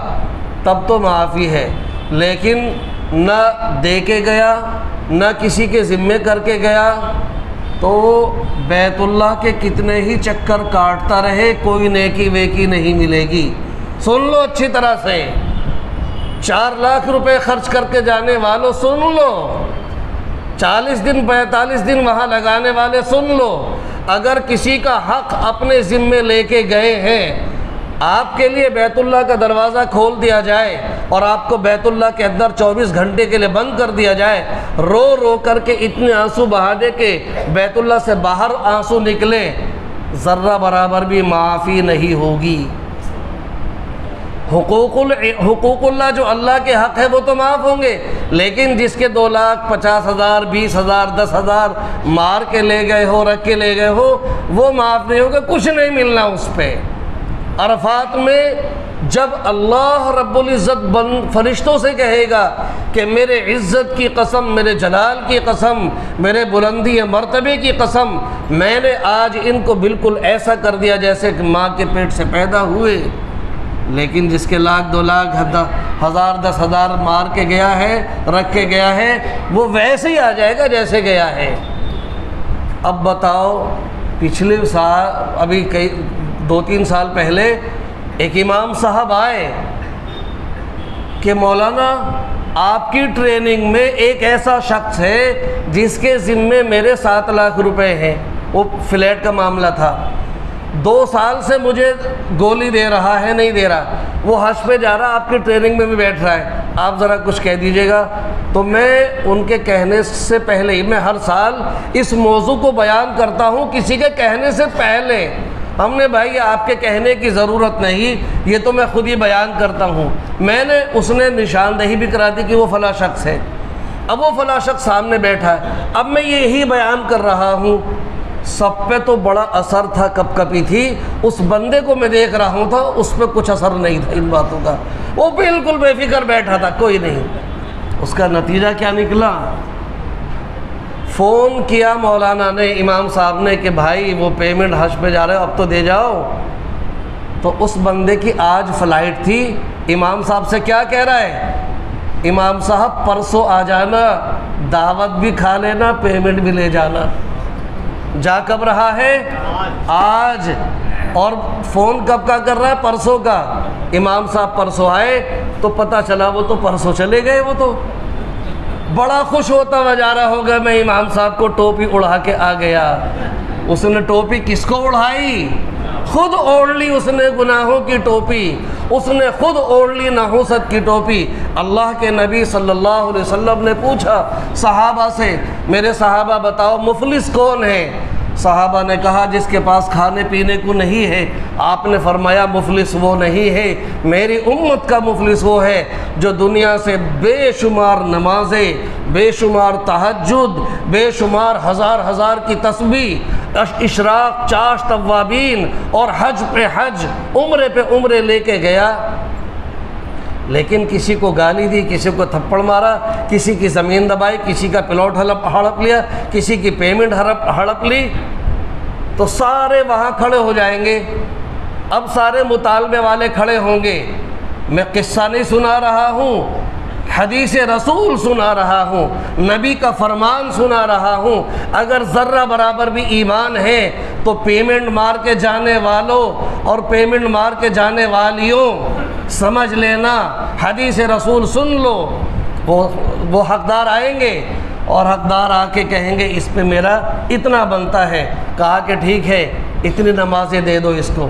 تب تو معافی ہے۔ لیکن نہ دے کے گیا، نہ کسی کے ذمے کر کے گیا، تو بیت اللہ کے کتنے ہی چکر کاٹتا رہے، کوئی نیکی ویکی نہیں ملے گی۔ سن لو اچھی طرح سے، 4 لاکھ روپے خرچ کر کے جانے والوں سن لو، 40 دن 45 دن وہاں لگانے والے سن لو، اگر کسی کا حق اپنے ذمے لے کے گئے ہیں، آپ کے لیے بیت اللہ کا دروازہ کھول دیا جائے اور آپ کو بیت اللہ کے اندر 24 گھنٹے کے لیے بند کر دیا جائے، رو رو کر کے اتنے آنسو بہا دے کہ بیت اللہ سے باہر آنسو نکلے، ذرہ برابر بھی معافی نہیں ہوگی۔ حقوق اللہ جو اللہ کے حق ہے وہ تو معاف ہوں گے، لیکن جس کے 2 لاکھ 50,000 20,000 10,000 مار کے لے گئے ہو، رکھ کے لے گئے ہو، وہ معاف نہیں ہوگا، کچھ نہیں ملنا اس پہ۔ عرفات میں جب اللہ رب العزت فرشتوں سے کہے گا کہ میرے عزت کی قسم، میرے جلال کی قسم، میرے بلندی مرتبے کی قسم، میں نے آج ان کو بالکل ایسا کر دیا جیسے کہ ماں کے پیٹ سے پیدا ہوئے، لیکن جس کے 1 لاکھ 2 لاکھ 1000 10,000 مار کے گیا ہے، رکھ کے گیا ہے، وہ ویسے ہی آ جائے گا جیسے گیا ہے۔ اب بتاؤ، پچھلے سال ابھی کئی 2-3 سال پہلے ایک امام صاحب آئے کہ مولانا آپ کی ٹریننگ میں ایک ایسا شخص ہے جس کے ذمے میرے 7 لاکھ روپے ہیں، وہ فلیٹ کا معاملہ تھا، 2 سال سے مجھے گولی دے رہا ہے، نہیں دے رہا، وہ حج پہ جا رہا، آپ کی ٹریننگ میں بھی بیٹھ رہا ہے، آپ ذرا کچھ کہہ دیجیے گا۔ تو میں ان کے کہنے سے پہلے ہی، میں ہر سال اس موضوع کو بیان کرتا ہوں کسی کے کہنے سے پہلے، ہم نے بھائی آپ کے کہنے کی ضرورت نہیں، یہ تو میں خود ہی بیان کرتا ہوں۔ میں نے اس نے نشاندہی بھی کرا دی کہ وہ فلاں شخص ہے، اب وہ فلاں شخص سامنے بیٹھا ہے، اب میں یہی بیان کر رہا ہوں۔ سب پہ تو بڑا اثر تھا، کپ کپی تھی، اس بندے کو میں دیکھ رہا ہوں تھا، اس پہ کچھ اثر نہیں تھا ان باتوں کا، وہ بالکل بے فکر بیٹھا تھا، کوئی نہیں۔ اس کا نتیجہ کیا نکلا؟ فون کیا مولانا نے، امام صاحب نے، کہ بھائی وہ پیمنٹ حج پہ جا رہے ہو، اب تو دے جاؤ۔ تو اس بندے کی آج فلائٹ تھی، امام صاحب سے کیا کہہ رہا ہے؟ امام صاحب پرسوں آ جانا، دعوت بھی کھا لینا، پیمنٹ بھی لے جانا۔ جا کب رہا ہے؟ آج۔ اور فون کب کا کر رہا ہے؟ پرسوں کا۔ امام صاحب پرسوں آئے تو پتہ چلا وہ تو پرسوں چلے گئے، وہ تو بڑا خوش ہوتا ہوا جا رہا ہوگا، میں امام صاحب کو ٹوپی اڑا کے آ گیا۔ اس نے ٹوپی کس کو اڑائی؟ خود اوڑھ لی اس نے گناہوں کی ٹوپی، اس نے خود اوڑھ لی نحوست کی ٹوپی۔ اللہ کے نبی صلی اللہ علیہ وسلم نے پوچھا صحابہ سے، میرے صحابہ بتاؤ مفلس کون ہے؟ صحابہ نے کہا جس کے پاس کھانے پینے کو نہیں ہے۔ آپ نے فرمایا مفلس وہ نہیں ہے، میری امت کا مفلس وہ ہے جو دنیا سے بے شمار نمازیں، بے شمار تہجد، بے شمار ہزار کی تسبیح، اشراق، چاشت، توابین اور حج پہ حج، عمرے پہ عمرے لے کے گیا، لیکن کسی کو گالی دی، کسی کو تھپڑ مارا، کسی کی زمین دبائی، کسی کا پلاٹ ہڑپ لیا، کسی کی پیمنٹ ہڑپ لی، تو سارے وہاں کھڑے ہو جائیں گے۔ اب سارے مطالبے والے کھڑے ہوں گے۔ میں قصہ نہیں سنا رہا ہوں، حدیث رسول سنا رہا ہوں، نبی کا فرمان سنا رہا ہوں۔ اگر ذرہ برابر بھی ایمان ہے تو پیمنٹ مار کے جانے والوں اور پیمنٹ مار کے جانے والیوں، سمجھ لینا، حدیث رسول سن لو، وہ حقدار آئیں گے اور حقدار آ کے کہیں گے اس پہ میرا اتنا بنتا ہے۔ کہا کہ ٹھیک ہے، اتنی نمازیں دے دو اس کو۔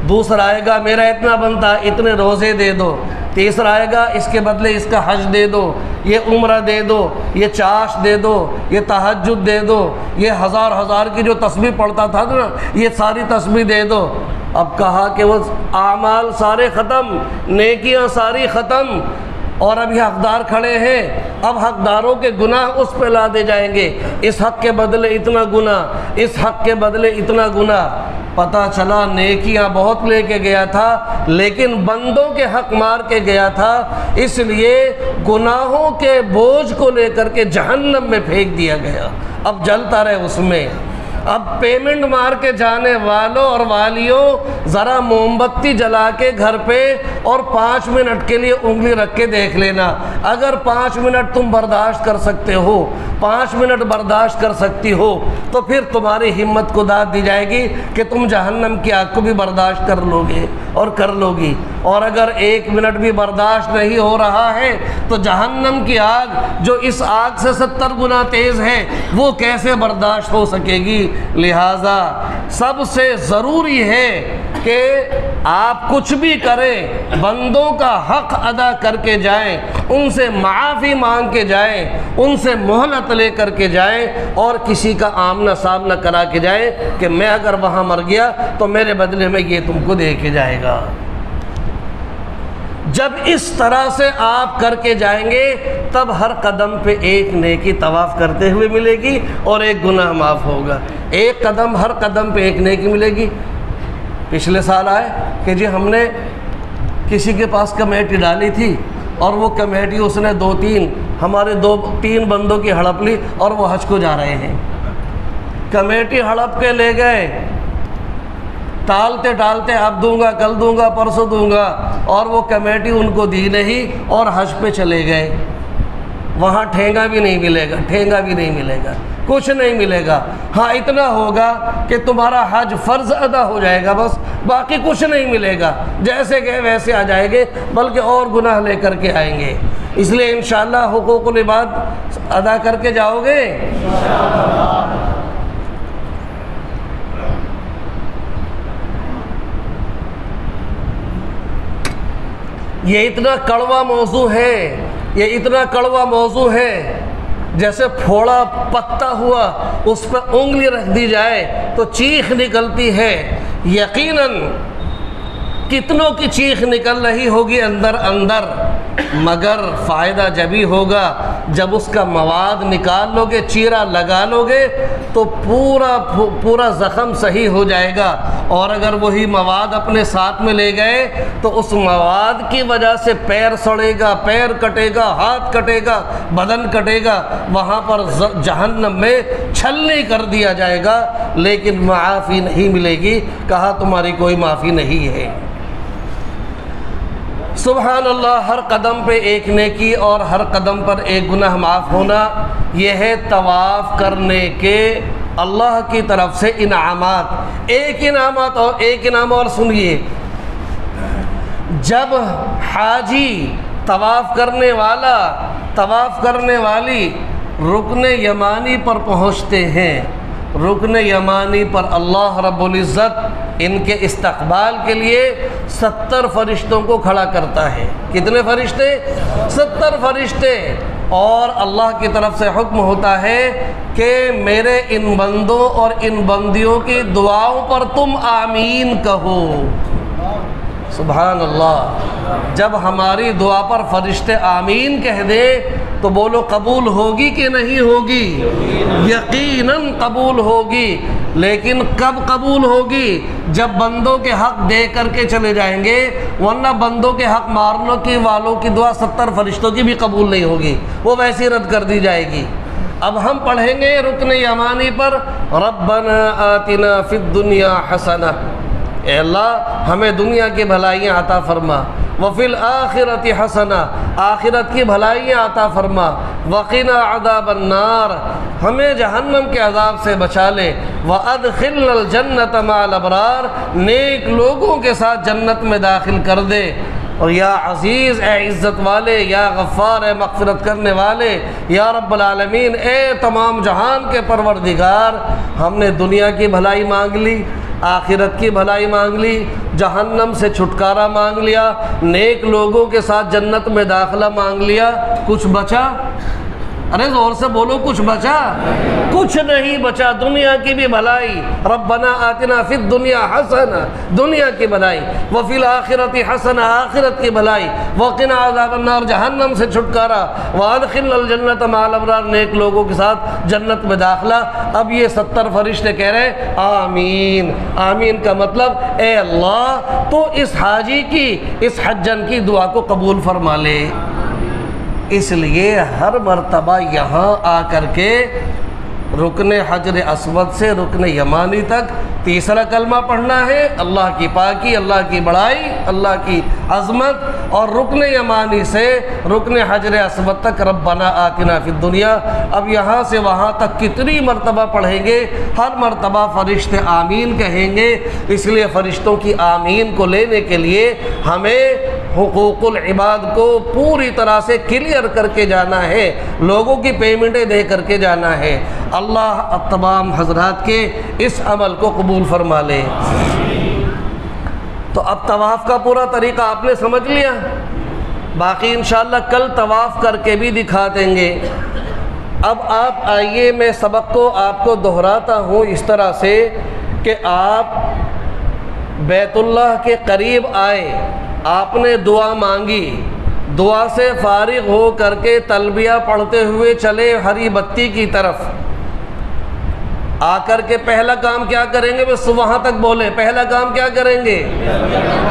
دوسرا آئے گا میرا اتنا بنتا ہے، اتنے روزے دے دو۔ تیسرا آئے گا اس کے بدلے اس کا حج دے دو، یہ عمرہ دے دو، یہ چاش دے دو، یہ تہجد دے دو، یہ ہزار کی جو تسبیح پڑھتا تھا نا، یہ ساری تسبیح دے دو۔ اب کہا کہ وہ اعمال سارے ختم، نیکیاں ساری ختم، اور اب یہ حقدار کھڑے ہیں، اب حقداروں کے گناہ اس پہ لادے جائیں گے، اس حق کے بدلے اتنا گناہ، اس حق کے بدلے اتنا گناہ۔ پتہ چلا نیکیاں بہت لے کے گیا تھا لیکن بندوں کے حق مار کے گیا تھا، اس لیے گناہوں کے بوجھ کو لے کر کے جہنم میں پھینک دیا گیا، اب جلتا رہے اس میں۔ اب پیمنٹ مار کے جانے والوں اور والیوں، ذرا موم بتی جلا کے گھر پہ اور 5 منٹ کے لیے انگلی رکھ کے دیکھ لینا، اگر 5 منٹ تم برداشت کر سکتے ہو، 5 منٹ برداشت کر سکتی ہو، تو پھر تمہاری ہمت کو داد دی جائے گی کہ تم جہنم کی آگ کو بھی برداشت کر لو گے اور کر لو گی۔ اور اگر 1 منٹ بھی برداشت نہیں ہو رہا ہے تو جہنم کی آگ جو اس آگ سے 70 گنا تیز ہے وہ کیسے برداشت ہو سکے گی؟ لہٰذا سب سے ضروری ہے کہ آپ کچھ بھی کریں، بندوں کا حق ادا کر کے جائیں، ان سے معافی مانگ کے جائیں، ان سے مہلت لے کر کے جائیں، اور کسی کا آمنا سامنا کرا کے جائیں کہ میں اگر وہاں مر گیا تو میرے بدلے میں یہ تم کو دے کے جائے گا۔ جب اس طرح سے آپ کر کے جائیں گے تب ہر قدم پہ ایک نیکی طواف کرتے ہوئے ملے گی اور ایک گناہ معاف ہوگا، ایک قدم، ہر قدم پہ ایک نیکی ملے گی۔ پچھلے سال آئے کہ جی ہم نے کسی کے پاس کمیٹی ڈالی تھی اور وہ کمیٹی اس نے 2-3 ہمارے 2-3 بندوں کی ہڑپ لی اور وہ حج کو جا رہے ہیں۔ کمیٹی ہڑپ کے لے گئے، ٹالتے ٹالتے اب دوں گا، کل دوں گا، پرسوں دوں گا، اور وہ کمیٹی ان کو دی نہیں اور حج پہ چلے گئے۔ وہاں ٹھینگا بھی نہیں ملے گا، ٹھینگا بھی نہیں ملے گا۔ کچھ نہیں ملے گا۔ ہاں اتنا ہوگا کہ تمہارا حج فرض ادا ہو جائے گا، بس باقی کچھ نہیں ملے گا، جیسے گئے ویسے آ جائیں گے، بلکہ اور گناہ لے کر کے آئیں گے۔ اس لیے انشاءاللہ حقوق العباد ادا کر کے جاؤ گے۔ یہ اتنا کڑوا موضوع ہے، یہ اتنا کڑوا موضوع ہے، جیسے پھوڑا پکتا ہوا اس پر انگلی رکھ دی جائے تو چیخ نکلتی ہے۔ یقیناً کتنوں کی چیخ نکل رہی ہوگی اندر اندر، مگر فائدہ جبھی ہوگا جب اس کا مواد نکال لو گے، چیرا لگا لو گے تو پورا زخم صحیح ہو جائے گا۔ اور اگر وہی مواد اپنے ساتھ میں لے گئے تو اس مواد کی وجہ سے پیر سڑے گا، پیر کٹے گا، ہاتھ کٹے گا، بدن کٹے گا، وہاں پر جہنم میں چھلنی کر دیا جائے گا، لیکن معافی نہیں ملے گی۔ کہا تمہاری کوئی معافی نہیں ہے۔ سبحان اللہ، ہر قدم پہ ایک نیکی اور ہر قدم پر ایک گناہ معاف ہونا، یہ ہے طواف کرنے کے اللہ کی طرف سے انعامات۔ ایک انعام اور سنیے، جب حاجی طواف کرنے والا، طواف کرنے والی رکن یمانی پر پہنچتے ہیں، رکن یمانی پر اللہ رب العزت ان کے استقبال کے لیے 70 فرشتوں کو کھڑا کرتا ہے۔ کتنے فرشتے؟ 70 فرشتے۔ اور اللہ کی طرف سے حکم ہوتا ہے کہ میرے ان بندوں اور ان بندیوں کی دعاؤں پر تم آمین کہو۔ سبحان اللہ، جب ہماری دعا پر فرشتے آمین کہہ دے تو بولو قبول ہوگی کہ نہیں ہوگی؟ یقیناً قبول ہوگی، لیکن کب قبول ہوگی؟ جب بندوں کے حق دے کر کے چلے جائیں گے، ورنہ بندوں کے حق مارنے کی والوں کی دعا 70 فرشتوں کی بھی قبول نہیں ہوگی، وہ ویسی رد کر دی جائے گی۔ اب ہم پڑھیں گے رکن یمانی پر ربنا آتنا فی الدنیا حسنہ، اے اللہ ہمیں دنیا کی بھلائیاں عطا فرما، وفی الآخرۃ حسنہ، آخرت کی بھلائیاں عطا فرما، وقنا عذاب النار، ہمیں جہنم کے عذاب سے بچا لے، وادخلنا الجنۃ مع الابرار، نیک لوگوں کے ساتھ جنت میں داخل کر دے۔ اور یا عزیز، اے عزت والے، یا غفار، اے مغفرت کرنے والے، یا رب العالمین، اے تمام جہان کے پروردگار، ہم نے دنیا کی بھلائی مانگ لی، آخرت کی بھلائی مانگ لی، جہنم سے چھٹکارا مانگ لیا، نیک لوگوں کے ساتھ جنت میں داخلہ مانگ لیا، کچھ بچا؟ ارے زور سے بولو، کچھ بچا؟ کچھ نہیں بچا۔ دنیا کی بھی بھلائی، ربنا آتنا فی الدنیا حسنہ، دنیا کی بھلائی، وفی الآخرۃ حسنہ، آخرت کی بھلائی، وقنا عذاب النار، جہنم سے چھٹکارا، وادخلنا الجنۃ مع الابرار، نیک لوگوں کے ساتھ جنت میں داخلہ۔ اب یہ 70 فرشتے کہہ رہے آمین۔ آمین کا مطلب اے اللہ تو اس حاجی کی، اس حجن کی دعا کو قبول فرما لے۔ اس لیے ہر مرتبہ یہاں آ کر کے رکن حجر اسود سے رکن یمانی تک تیسرا کلمہ پڑھنا ہے، اللہ کی پاکی، اللہ کی بڑائی، اللہ کی عظمت، اور رکن یمانی سے رکن حجر اسود تک ربنا آتنا فی الدنیا۔ اب یہاں سے وہاں تک کتنی مرتبہ پڑھیں گے؟ ہر مرتبہ فرشتے آمین کہیں گے۔ اس لیے فرشتوں کی آمین کو لینے کے لیے ہمیں حقوق العباد کو پوری طرح سے کلیئر کر کے جانا ہے، لوگوں کی پیمنٹیں دے کر کے جانا ہے۔ اللہ تمام حضرات کے اس عمل کو قبول فرما لے۔ تو اب طواف کا پورا طریقہ آپ نے سمجھ لیا، باقی انشاءاللہ کل طواف کر کے بھی دکھا دیں گے۔ اب آپ آئیے، میں سبق کو آپ کو دہراتا ہوں اس طرح سے کہ آپ بیت اللہ کے قریب آئے، آپ نے دعا مانگی، دعا سے فارغ ہو کر کے تلبیہ پڑھتے ہوئے چلے ہری بتی کی طرف۔ آ کر کے پہلا کام کیا کریں گے؟ بس وہاں تک بولے، پہلا کام کیا کریں گے؟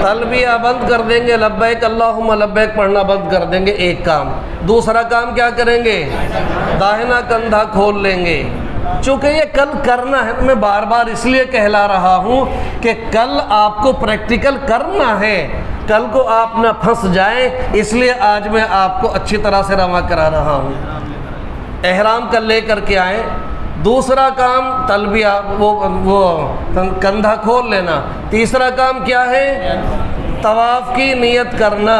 تلبیہ بند کر دیں گے، لبیک اللہم لبیک پڑھنا بند کر دیں گے، ایک کام۔ دوسرا کام کیا کریں گے؟ داہنا کندھا کھول لیں گے۔ چونکہ یہ کل کرنا ہے، میں بار بار اس لیے کہلا رہا ہوں کہ کل آپ کو پریکٹیکل کرنا ہے، کل کو آپ نہ پھنس جائیں، اس لیے آج میں آپ کو اچھی طرح سے رواں کرا رہا ہوں۔ احرام کل لے کر کے آئیں، دوسرا کام تلبیہ وہ کندھا کھول لینا، تیسرا کام کیا ہے؟ طواف کی نیت کرنا۔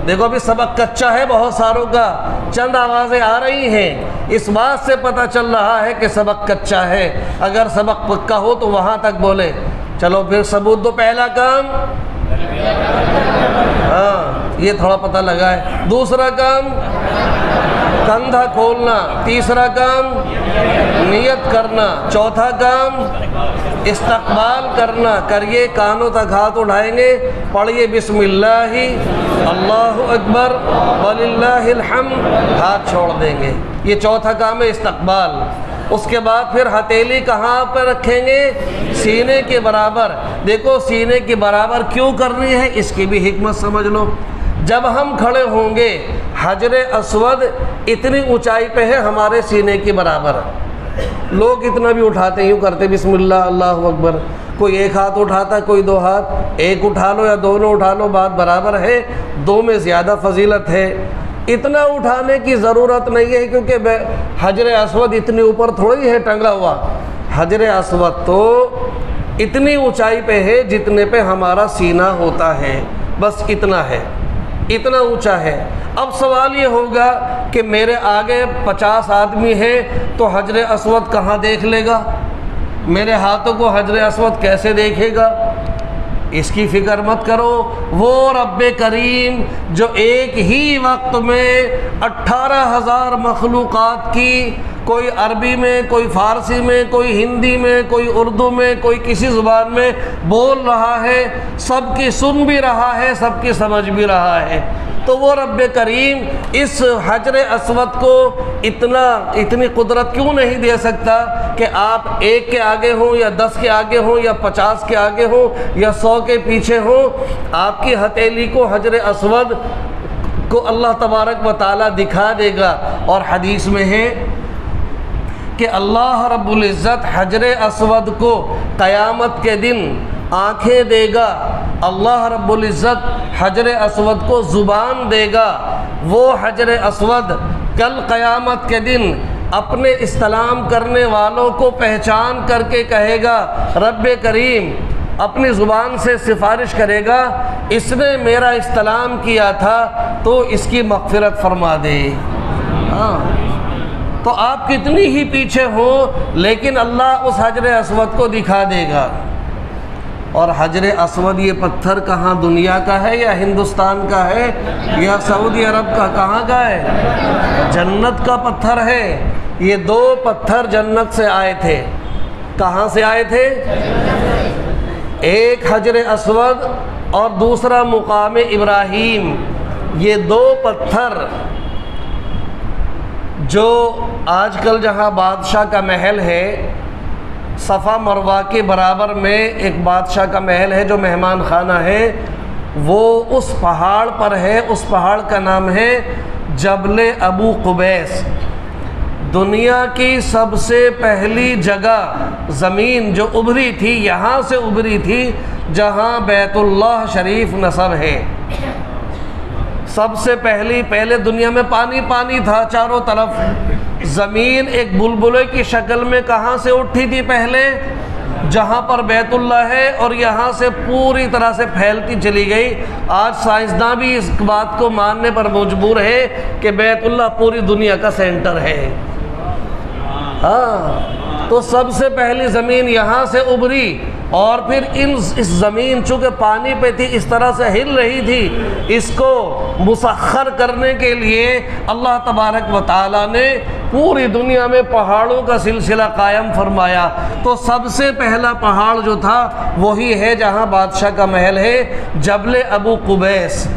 دیکھو ابھی سبق کچا ہے بہت ساروں کا، چند آوازیں آ رہی ہیں، اس بات سے پتہ چل رہا ہے کہ سبق کچا ہے۔ اگر سبق پکا ہو تو وہاں تک بولے۔ چلو پھر ثبوت دو۔ پہلا کام یہ تھوڑا پتہ لگا ہے۔ دوسرا کام کندھا کھولنا، تیسرا کام نیت کرنا، چوتھا کام استقبال کرنا۔ کریے، کانوں تک ہاتھ اٹھائیں گے، پڑھیے بسم اللہ اللہ اکبر وللہ الحمد، ہاتھ چھوڑ دیں گے۔ یہ چوتھا کام ہے استقبال۔ اس کے بعد پھر ہتھیلی کہاں پر رکھیں گے؟ سینے کے برابر۔ دیکھو سینے کے برابر کیوں کرنی ہے، اس کی بھی حکمت سمجھ لو۔ جب ہم کھڑے ہوں گے حجر اسود اتنی اونچائی پہ ہے ہمارے سینے کے برابر۔ لوگ اتنا بھی اٹھاتے یوں کرتے بسم اللہ اللہ اکبر، کوئی ایک ہاتھ اٹھاتا، کوئی دو ہاتھ، ایک اٹھا لو یا دونوں اٹھا لو، بات برابر ہے، دو میں زیادہ فضیلت ہے۔ اتنا اٹھانے کی ضرورت نہیں ہے کیونکہ حجر اسود اتنی اوپر تھوڑی ہے ٹنگا ہوا۔ حجر اسود تو اتنی اونچائی پہ ہے جتنے پہ ہمارا سینہ ہوتا ہے، بس اتنا ہے، اتنا اونچا ہے۔ اب سوال یہ ہوگا کہ میرے آگے 50 آدمی ہیں تو حجر اسود کہاں دیکھ لے گا؟ میرے ہاتھوں کو حجر اسود کیسے دیکھے گا؟ اس کی فکر مت کرو۔ وہ رب کریم جو ایک ہی وقت میں 18,000 مخلوقات کی، کوئی عربی میں، کوئی فارسی میں، کوئی ہندی میں، کوئی اردو میں، کوئی کسی زبان میں بول رہا ہے، سب کی سن بھی رہا ہے، سب کی سمجھ بھی رہا ہے، تو وہ رب کریم اس حجر اسود کو اتنی قدرت کیوں نہیں دے سکتا کہ آپ 1 کے آگے ہوں یا 10 کے آگے ہوں یا 50 کے آگے ہوں یا 100 کے پیچھے ہوں، آپ کی ہتھیلی کو حجر اسود کو اللہ تبارک و تعالیٰ دکھا دے گا۔ اور حدیث میں ہے کہ اللہ رب العزت حجر اسود کو قیامت کے دن آنکھیں دے گا، اللہ رب العزت حجر اسود کو زبان دے گا۔ وہ حجر اسود کل قیامت کے دن اپنے استلام کرنے والوں کو پہچان کر کے کہے گا، رب کریم اپنی زبان سے سفارش کرے گا، اس نے میرا استلام کیا تھا تو اس کی مغفرت فرما دے۔ تو آپ کتنی ہی پیچھے ہوں لیکن اللہ اس حجر اسود کو دکھا دے گا۔ اور حجر اسود یہ پتھر کہاں دنیا کا ہے یا ہندوستان کا ہے یا سعودی عرب کا، کہاں کا ہے؟ جنت کا پتھر ہے۔ یہ 2 پتھر جنت سے آئے تھے۔ کہاں سے آئے تھے؟ ایک حجر اسود اور دوسرا مقام ابراہیم۔ یہ 2 پتھر جو آج کل جہاں بادشاہ کا محل ہے، صفا مروہ کے برابر میں ایک بادشاہ کا محل ہے جو مہمان خانہ ہے، وہ اس پہاڑ پر ہے۔ اس پہاڑ کا نام ہے جبل ابو قبیس۔ دنیا کی سب سے پہلی جگہ زمین جو ابھری تھی، یہاں سے ابھری تھی جہاں بیت اللہ شریف نصب ہے۔ سب سے پہلے دنیا میں پانی پانی تھا چاروں طرف۔ زمین ایک بلبلے کی شکل میں کہاں سے اٹھی تھی پہلے؟ جہاں پر بیت اللہ ہے، اور یہاں سے پوری طرح سے پھیلتی چلی گئی۔ آج سائنسداں بھی اس بات کو ماننے پر مجبور ہے کہ بیت اللہ پوری دنیا کا سینٹر ہے۔ تو سب سے پہلی زمین یہاں سے ابھری، اور پھر اس زمین چونکہ پانی پہ تھی، اس طرح سے ہل رہی تھی، اس کو مسخر کرنے کے لیے اللہ تبارک و تعالیٰ نے پوری دنیا میں پہاڑوں کا سلسلہ قائم فرمایا۔ تو سب سے پہلا پہاڑ جو تھا وہی ہے جہاں بادشاہ کا محل ہے، جبل ابو قبیس۔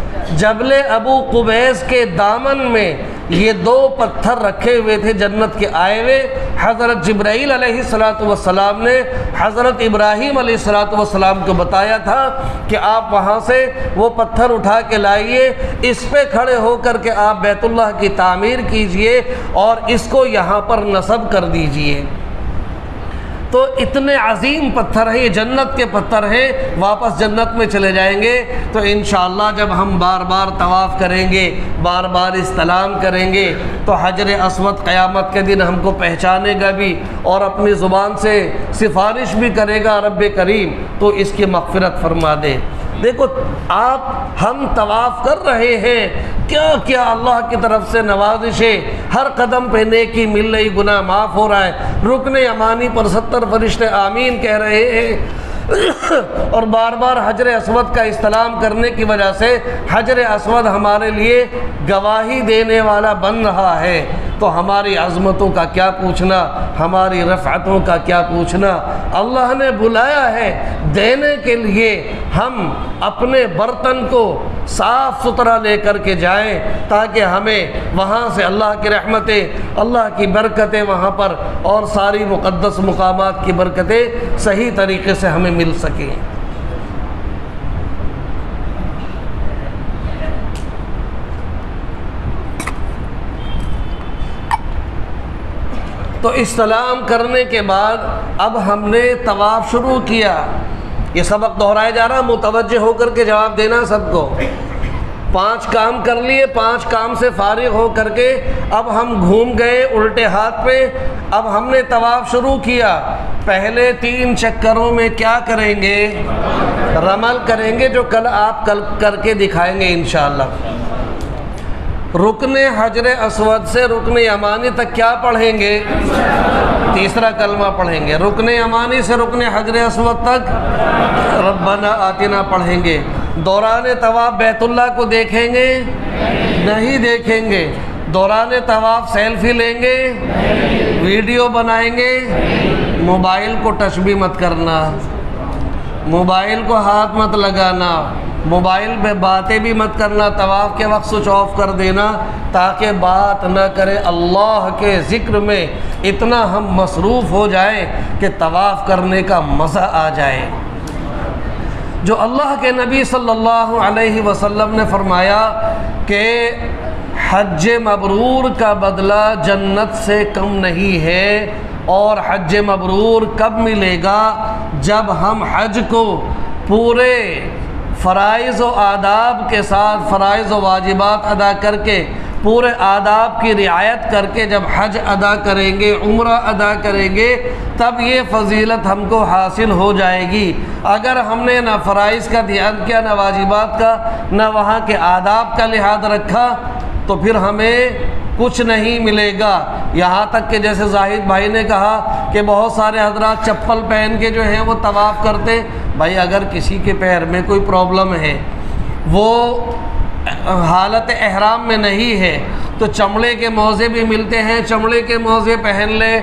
جبل ابو قبیس کے دامن میں یہ 2 پتھر رکھے ہوئے تھے جنت کے آئے ہوئے۔ حضرت جبرائیل علیہ السلام نے حضرت ابراہیم علیہ السلام کو بتایا تھا کہ آپ وہاں سے وہ پتھر اٹھا کے لائیے، اس پہ کھڑے ہو کر کے آپ بیت اللہ کی تعمیر کیجئے اور اس کو یہاں پر نصب کر دیجئے۔ تو اتنے عظیم پتھر ہیں، یہ جنت کے پتھر ہیں، واپس جنت میں چلے جائیں گے۔ تو انشاءاللہ جب ہم بار بار طواف کریں گے، بار بار استلام کریں گے، تو حجر اسود قیامت کے دن ہم کو پہچانے گا بھی اور اپنی زبان سے سفارش بھی کرے گا، رب کریم تو اس کی مغفرت فرما دے۔ دیکھو ہم طواف کر رہے ہیں، کیا کیا اللہ کی طرف سے نوازشیں، ہر قدم پہ نیکی مل رہی، گناہ معاف ہو رہا ہے، رکن یمانی پر 70 فرشتے آمین کہہ رہے ہیں اور بار بار حجر اسود کا استلام کرنے کی وجہ سے حجر اسود ہمارے لیے گواہی دینے والا بن رہا ہے۔ تو ہماری عظمتوں کا کیا پوچھنا، ہماری رفعتوں کا کیا پوچھنا، اللہ نے بلایا ہے دینے کے لیے۔ ہم اپنے برتن کو صاف ستھرا لے کر کے جائیں تاکہ ہمیں وہاں سے اللہ کی رحمتیں، اللہ کی برکتیں وہاں پر اور ساری مقدس مقامات کی برکتیں صحیح طریقے سے ہمیں مل سکیں۔ تو استلام کرنے کے بعد اب ہم نے طواف شروع کیا، یہ سبق دہرایا جا رہا، متوجہ ہو کر کے جواب دینا سب کو۔ 5 کام کر لیے، 5 کام سے فارغ ہو کر کے اب ہم گھوم گئے الٹے ہاتھ پہ، اب ہم نے طواف شروع کیا۔ پہلے 3 چکروں میں کیا کریں گے؟ رمل کریں گے، جو کل آپ کر کے دکھائیں گے انشاءاللہ۔ رکن حجر اسود سے رکن یمانی تک کیا پڑھیں گے؟ تیسرا کلمہ پڑھیں گے۔ رکن یمانی سے رکن حجر اسود تک ربنا آتنا پڑھیں گے۔ دوران طواف بیت اللہ کو دیکھیں گے؟ نہیں دیکھیں گے۔ دوران طواف سیلفی لیں گے؟ ویڈیو بنائیں گے؟ موبائل کو ٹچ بھی مت کرنا، موبائل کو ہاتھ مت لگانا، موبائل پہ باتیں بھی مت کرنا، طواف کے وقت سوئچ آف کر دینا تاکہ بات نہ کرے۔ اللہ کے ذکر میں اتنا ہم مصروف ہو جائیں کہ طواف کرنے کا مزہ آ جائے۔ جو اللہ کے نبی صلی اللہ علیہ وسلم نے فرمایا کہ حج مبرور کا بدلہ جنت سے کم نہیں ہے، اور حج مبرور کب ملے گا؟ جب ہم حج کو پورے فرائض و آداب کے ساتھ، فرائض و واجبات ادا کر کے، پورے آداب کی رعایت کر کے جب حج ادا کریں گے، عمرہ ادا کریں گے، تب یہ فضیلت ہم کو حاصل ہو جائے گی۔ اگر ہم نے نہ فرائض کا دھیان کیا، نہ واجبات کا، نہ وہاں کے آداب کا لحاظ رکھا، تو پھر ہمیں کچھ نہیں ملے گا۔ یہاں تک کہ جیسے زاہد بھائی نے کہا کہ بہت سارے حضرات چپل پہن کے جو ہیں وہ طواف کرتے، بھائی اگر کسی کے پیر میں کوئی پرابلم ہے، وہ حالت احرام میں نہیں ہے، تو چمڑے کے موزے بھی ملتے ہیں، چمڑے کے موزے پہن لے،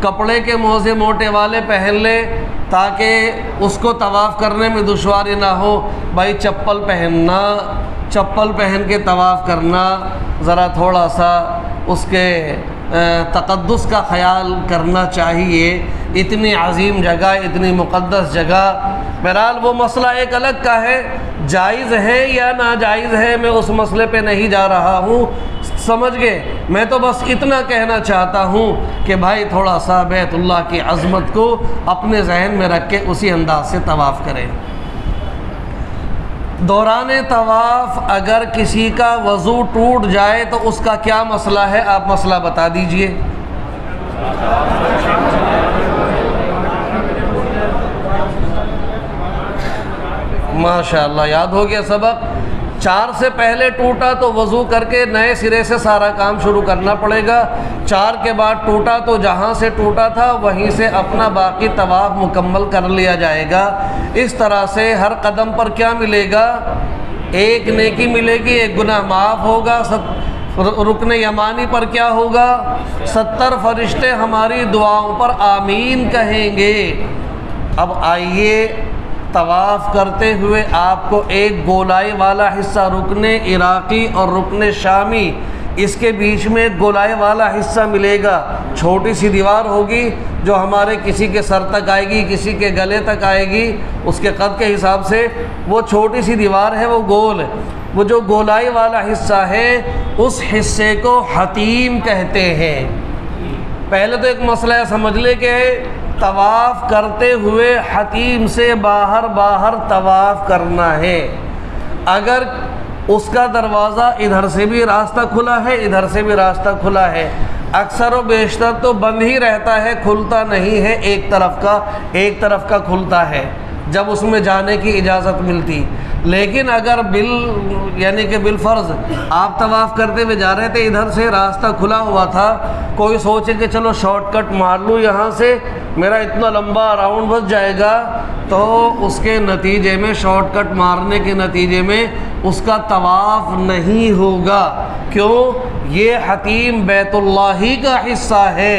کپڑے کے موزے موٹے والے پہن لے تاکہ اس کو طواف کرنے میں دشواری نہ ہو۔ بھائی چپل پہننا، چپل پہن کے طواف کرنا، ذرا تھوڑا سا اس کے تقدس کا خیال کرنا چاہیے۔ اتنی عظیم جگہ، اتنی مقدس جگہ، بہرحال وہ مسئلہ ایک الگ کا ہے، جائز ہے یا ناجائز ہے، میں اس مسئلے پہ نہیں جا رہا ہوں، سمجھ گئے؟ میں تو بس اتنا کہنا چاہتا ہوں کہ بھائی تھوڑا سا بیت اللہ کی عظمت کو اپنے ذہن میں رکھ کے اسی انداز سے طواف کریں۔ دوران طواف اگر کسی کا وضو ٹوٹ جائے تو اس کا کیا مسئلہ ہے؟ آپ مسئلہ بتا دیجئے۔ ماشاءاللہ یاد ہو گیا سبق۔ 4 سے پہلے ٹوٹا تو وضو کر کے نئے سرے سے سارا کام شروع کرنا پڑے گا۔ 4 کے بعد ٹوٹا تو جہاں سے ٹوٹا تھا وہیں سے اپنا باقی طواف مکمل کر لیا جائے گا۔ اس طرح سے ہر قدم پر کیا ملے گا؟ ایک نیکی ملے گی، ایک گناہ معاف ہوگا۔ رکن یمانی پر کیا ہوگا؟ 70 فرشتے ہماری دعاؤں پر آمین کہیں گے۔ اب آئیے طواف کرتے ہوئے آپ کو ایک گولائی والا حصہ، رکن عراقی اور رکن شامی، اس کے بیچ میں ایک گولائی والا حصہ ملے گا۔ چھوٹی سی دیوار ہوگی جو ہمارے کسی کے سر تک آئے گی، کسی کے گلے تک آئے گی، اس کے قد کے حساب سے وہ چھوٹی سی دیوار ہے، وہ گول، وہ جو گولائی والا حصہ ہے اس حصے کو حتیم کہتے ہیں۔ پہلے تو ایک مسئلہ ہے سمجھ لے کہ طواف کرتے ہوئے حتیم سے باہر باہر طواف کرنا ہے۔ اگر اس کا دروازہ ادھر سے بھی راستہ کھلا ہے، ادھر سے بھی راستہ کھلا ہے، اکثر و بیشتر تو بند ہی رہتا ہے، کھلتا نہیں ہے، ایک طرف کا کھلتا ہے جب اس میں جانے کی اجازت ملتی۔ لیکن اگر یعنی کہ بالفرض آپ طواف کرتے ہوئے جا رہے تھے، ادھر سے راستہ کھلا ہوا تھا، کوئی سوچے کہ چلو شارٹ کٹ مار لوں، یہاں سے میرا اتنا لمبا راؤنڈ بچ جائے گا، تو اس کے نتیجے میں شارٹ کٹ مارنے کے نتیجے میں اس کا طواف نہیں ہوگا۔ کیوں؟ یہ حتیم بیت اللہ ہی کا حصہ ہے۔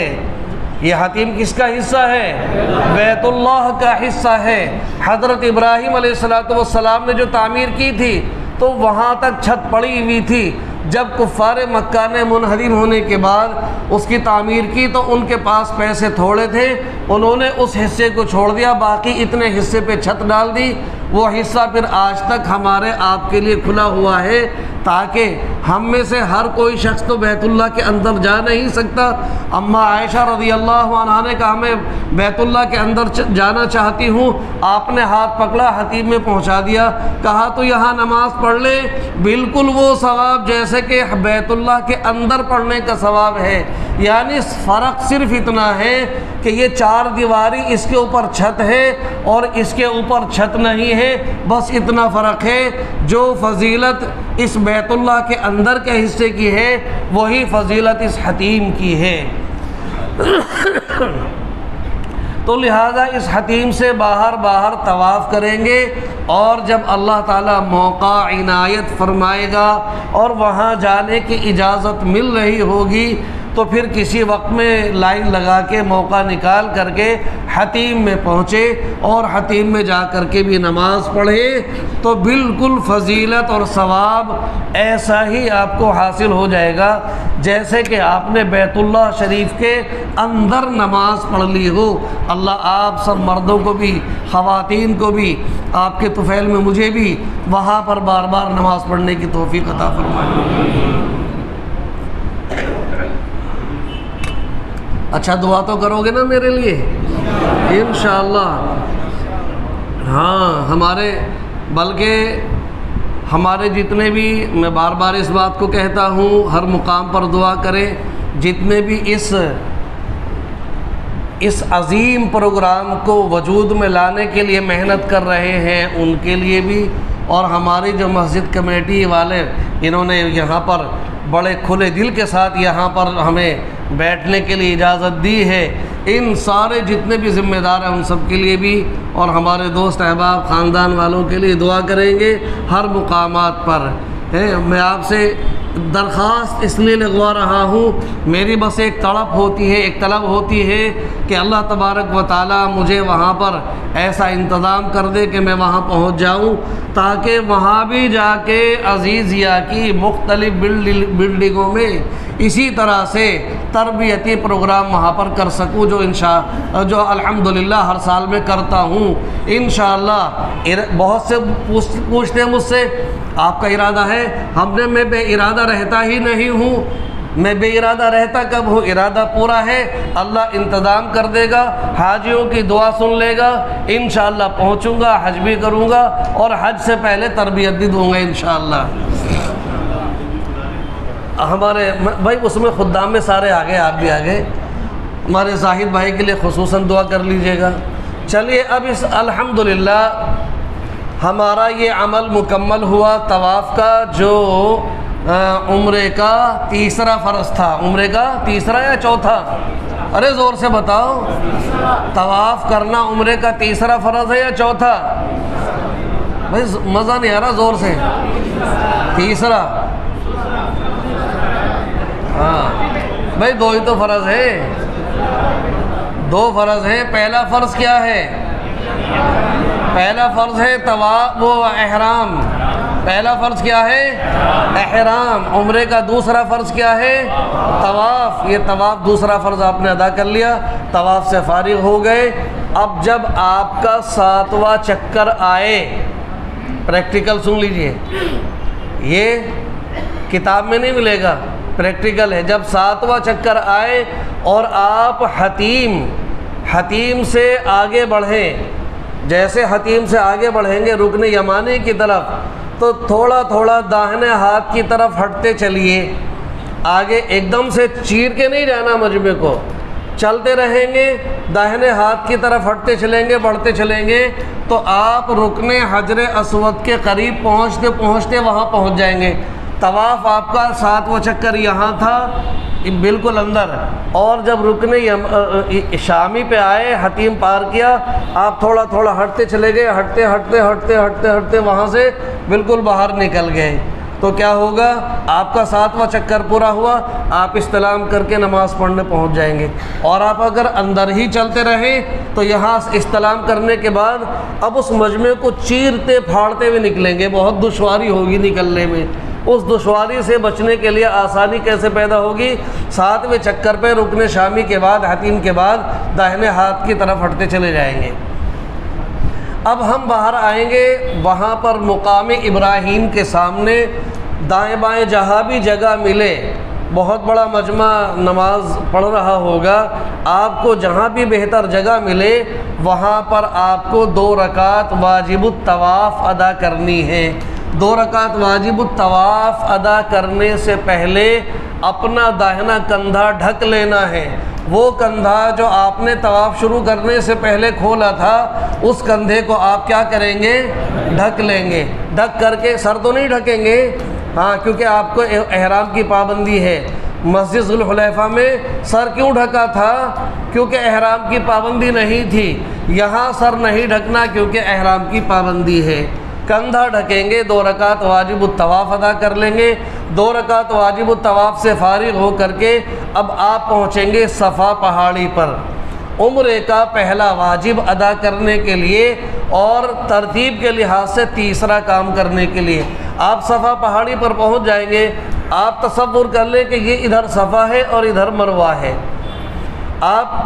یہ حتیم کس کا حصہ ہے؟ بیت اللہ کا حصہ ہے۔ حضرت ابراہیم علیہ السلام نے جو تعمیر کی تھی تو وہاں تک چھت پڑی ہوئی تھی۔ جب کفار مکہ نے منہدم ہونے کے بعد اس کی تعمیر کی تو ان کے پاس پیسے تھوڑے تھے، انہوں نے اس حصے کو چھوڑ دیا، باقی اتنے حصے پہ چھت ڈال دی۔ وہ حصہ پھر آج تک ہمارے آپ کے لیے کھلا ہوا ہے، تاکہ ہم میں سے ہر کوئی شخص تو بیت اللہ کے اندر جا نہیں سکتا۔ اماں عائشہ رضی اللہ عنہا نے کہا میں بیت اللہ کے اندر جانا چاہتی ہوں، آپ نے ہاتھ پکڑا، حتیم میں پہنچا دیا، کہا تو یہاں نماز پڑھ لے، بالکل وہ ثواب جیسے کہ بیت اللہ کے اندر پڑھنے کا ثواب ہے۔ یعنی فرق صرف اتنا ہے کہ یہ چار دیواری اس کے اوپر چھت ہے اور اس کے اوپر چھت نہیں ہے، بس اتنا فرق ہے۔ جو فضیلت اس بیت اللہ کے اندر کے حصے کی ہے وہی فضیلت اس حتیم کی ہے۔ تو لہذا اس حتیم سے باہر باہر طواف کریں گے، اور جب اللہ تعالیٰ موقع عنایت فرمائے گا اور وہاں جانے کی اجازت مل رہی ہوگی تو پھر کسی وقت میں لائن لگا کے موقع نکال کر کے حتیم میں پہنچے اور حتیم میں جا کر کے بھی نماز پڑھے، تو بالکل فضیلت اور ثواب ایسا ہی آپ کو حاصل ہو جائے گا جیسے کہ آپ نے بیت اللہ شریف کے اندر نماز پڑھ لی ہو۔ اللہ آپ سب مردوں کو بھی خواتین کو بھی آپ کے طفیل میں مجھے بھی وہاں پر بار بار نماز پڑھنے کی توفیق عطا فرمائے۔ اچھا دعا تو کرو گے نا میرے لیے انشاءاللہ؟ ہاں، بلکہ ہمارے جتنے بھی، میں بار بار اس بات کو کہتا ہوں، ہر مقام پر دعا کریں، جتنے بھی اس عظیم پروگرام کو وجود میں لانے کے لیے محنت کر رہے ہیں ان کے لیے بھی، اور ہماری جو مسجد کمیٹی والے انہوں نے یہاں پر بڑے کھلے دل کے ساتھ یہاں پر ہمیں بیٹھنے کے لیے اجازت دی ہے، ان سارے جتنے بھی ذمہ دار ہیں ان سب کے لیے بھی، اور ہمارے دوست احباب خاندان والوں کے لیے دعا کریں گے ہر مقامات پر۔ میں آپ سے درخواست اس لیے لگوا رہا ہوں، میری بس ایک طلب ہوتی ہے کہ اللہ تبارک و تعالیٰ مجھے وہاں پر ایسا انتظام کر دے کہ میں وہاں پہنچ جاؤں، تاکہ وہاں بھی جا کے عزیزیہ کی مختلف بلڈنگوں میں اسی طرح سے تربیتی پروگرام وہاں پر کر سکوں، جو الحمدللہ ہر سال میں کرتا ہوں انشاءاللہ۔ بہت سے پوچھتے ہیں مجھ سے آپ کا ارادہ ہے؟ میں بے ارادہ رہتا ہی نہیں ہوں، میں بے ارادہ رہتا کب ہوں؟ ارادہ پورا ہے، اللہ انتظام کر دے گا، حاجیوں کی دعا سن لے گا، انشاءاللہ پہنچوں گا، حج بھی کروں گا، اور حج سے پہلے تربیت بھی دوں گا انشاءاللہ۔ ہمارے بھائی اس میں خدام میں سارے آگے، آپ بھی آگے، ہمارے زاہد بھائی کے لیے خصوصاً دعا کر لیجئے گا۔ چلیے اب الحمدللہ ہمارا یہ عمل مکمل ہوا طواف کا، جو عمرے کا تیسرا فرض تھا۔ عمرے کا تیسرا یا چوتھا؟ ارے زور سے بتاؤ، طواف کرنا عمرے کا تیسرا فرض ہے یا چوتھا؟ بھائی مزہ نہیں آ رہا، زور سے۔ تیسرا؟ ہاں بھائی، دو ہی تو فرض ہے، دو فرض ہے۔ پہلا فرض کیا ہے؟ پہلا فرض ہے طواف و احرام۔ پہلا فرض کیا ہے؟ احرام۔ عمرے کا دوسرا فرض کیا ہے؟ طواف۔ یہ طواف دوسرا فرض آپ نے ادا کر لیا، طواف سے فارغ ہو گئے۔ اب جب آپ کا 7واں چکر آئے، پریکٹیکل سن لیجئے، یہ کتاب میں نہیں ملے گا، پریکٹیکل ہے۔ جب 7واں چکر آئے اور آپ حتیم حتیم سے آگے بڑھیں، جیسے حتیم سے آگے بڑھیں گے رکن یمانی کی طرف تو تھوڑا تھوڑا داہنے ہاتھ کی طرف ہٹتے چلیے، آگے ایک دم سے چیر کے نہیں جانا مجمع کو، چلتے رہیں گے، داہنے ہاتھ کی طرف ہٹتے چلیں گے، بڑھتے چلیں گے تو آپ رکن حجر اسود کے قریب پہنچتے پہنچتے وہاں پہنچ جائیں گے۔ طواف آپ کا 7واں چکر یہاں تھا بالکل اندر، اور جب رکن شامی پہ آئے، حتیم پار کیا، آپ تھوڑا تھوڑا ہٹتے چلے گئے، ہٹتے ہٹتے ہٹتے ہٹتے ہٹتے وہاں سے بالکل باہر نکل گئے تو کیا ہوگا؟ آپ کا 7واں چکر پورا ہوا، آپ استلام کر کے نماز پڑھنے پہنچ جائیں گے۔ اور آپ اگر اندر ہی چلتے رہیں تو یہاں استلام کرنے کے بعد اب اس مجمع کو چیرتے پھاڑتے ہوئے نکلیں گے، بہت دشواری ہوگی نکلنے میں۔ اس دشواری سے بچنے کے لیے آسانی کیسے پیدا ہوگی؟ 7ویں چکر پہ رکن شامی کے بعد، حتیم کے بعد داہنے ہاتھ کی طرف ہٹتے چلے جائیں گے۔ اب ہم باہر آئیں گے، وہاں پر مقام ابراہیم کے سامنے دائیں بائیں جہاں بھی جگہ ملے، بہت بڑا مجمع نماز پڑھ رہا ہوگا، آپ کو جہاں بھی بہتر جگہ ملے وہاں پر آپ کو 2 رکعت واجب الطواف ادا کرنی ہے۔ 2 رکعت واجب الطواف ادا کرنے سے پہلے اپنا داہنا کندھا ڈھک لینا ہے۔ وہ کندھا جو آپ نے طواف شروع کرنے سے پہلے کھولا تھا اس کندھے کو آپ کیا کریں گے؟ ڈھک لیں گے۔ ڈھک کر کے سر تو نہیں ڈھکیں گے، ہاں، کیونکہ آپ کو احرام کی پابندی ہے۔ مسجد ذوالحلیفہ میں سر کیوں ڈھکا تھا؟ کیونکہ احرام کی پابندی نہیں تھی۔ یہاں سر نہیں ڈھکنا کیونکہ احرام کی پابندی ہے۔ کندھا ڈھکیں گے، 2 رکعت واجب الطواف ادا کر لیں گے۔ 2 رکعت واجب الطواف سے فارغ ہو کر کے اب آپ پہنچیں گے صفا پہاڑی پر، عمرے کا پہلا واجب ادا کرنے کے لیے اور ترتیب کے لحاظ سے تیسرا کام کرنے کے لیے۔ آپ صفا پہاڑی پر پہنچ جائیں گے، آپ تصور کر لیں کہ یہ ادھر صفا ہے اور ادھر مروہ ہے۔ آپ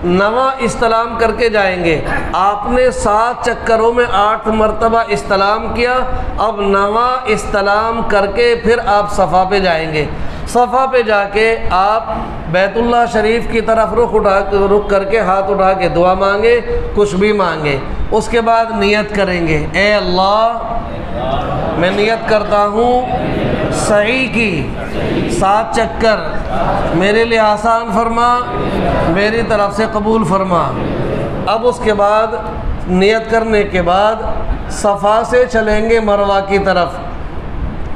نواں استلام کر کے جائیں گے، آپ نے 7 چکروں میں 8 مرتبہ استلام کیا، اب نواں استلام کر کے پھر آپ صفا پہ جائیں گے۔ صفا پہ جا کے آپ بیت اللہ شریف کی طرف رخ کر کے ہاتھ اٹھا کے دعا مانگے، کچھ بھی مانگے، اس کے بعد نیت کریں گے، اے اللہ میں نیت کرتا ہوں سعی کی 7 چکر میرے لیے آسان فرما، میری طرف سے قبول فرما۔ اب اس کے بعد نیت کرنے کے بعد صفا سے چلیں گے مروہ کی طرف،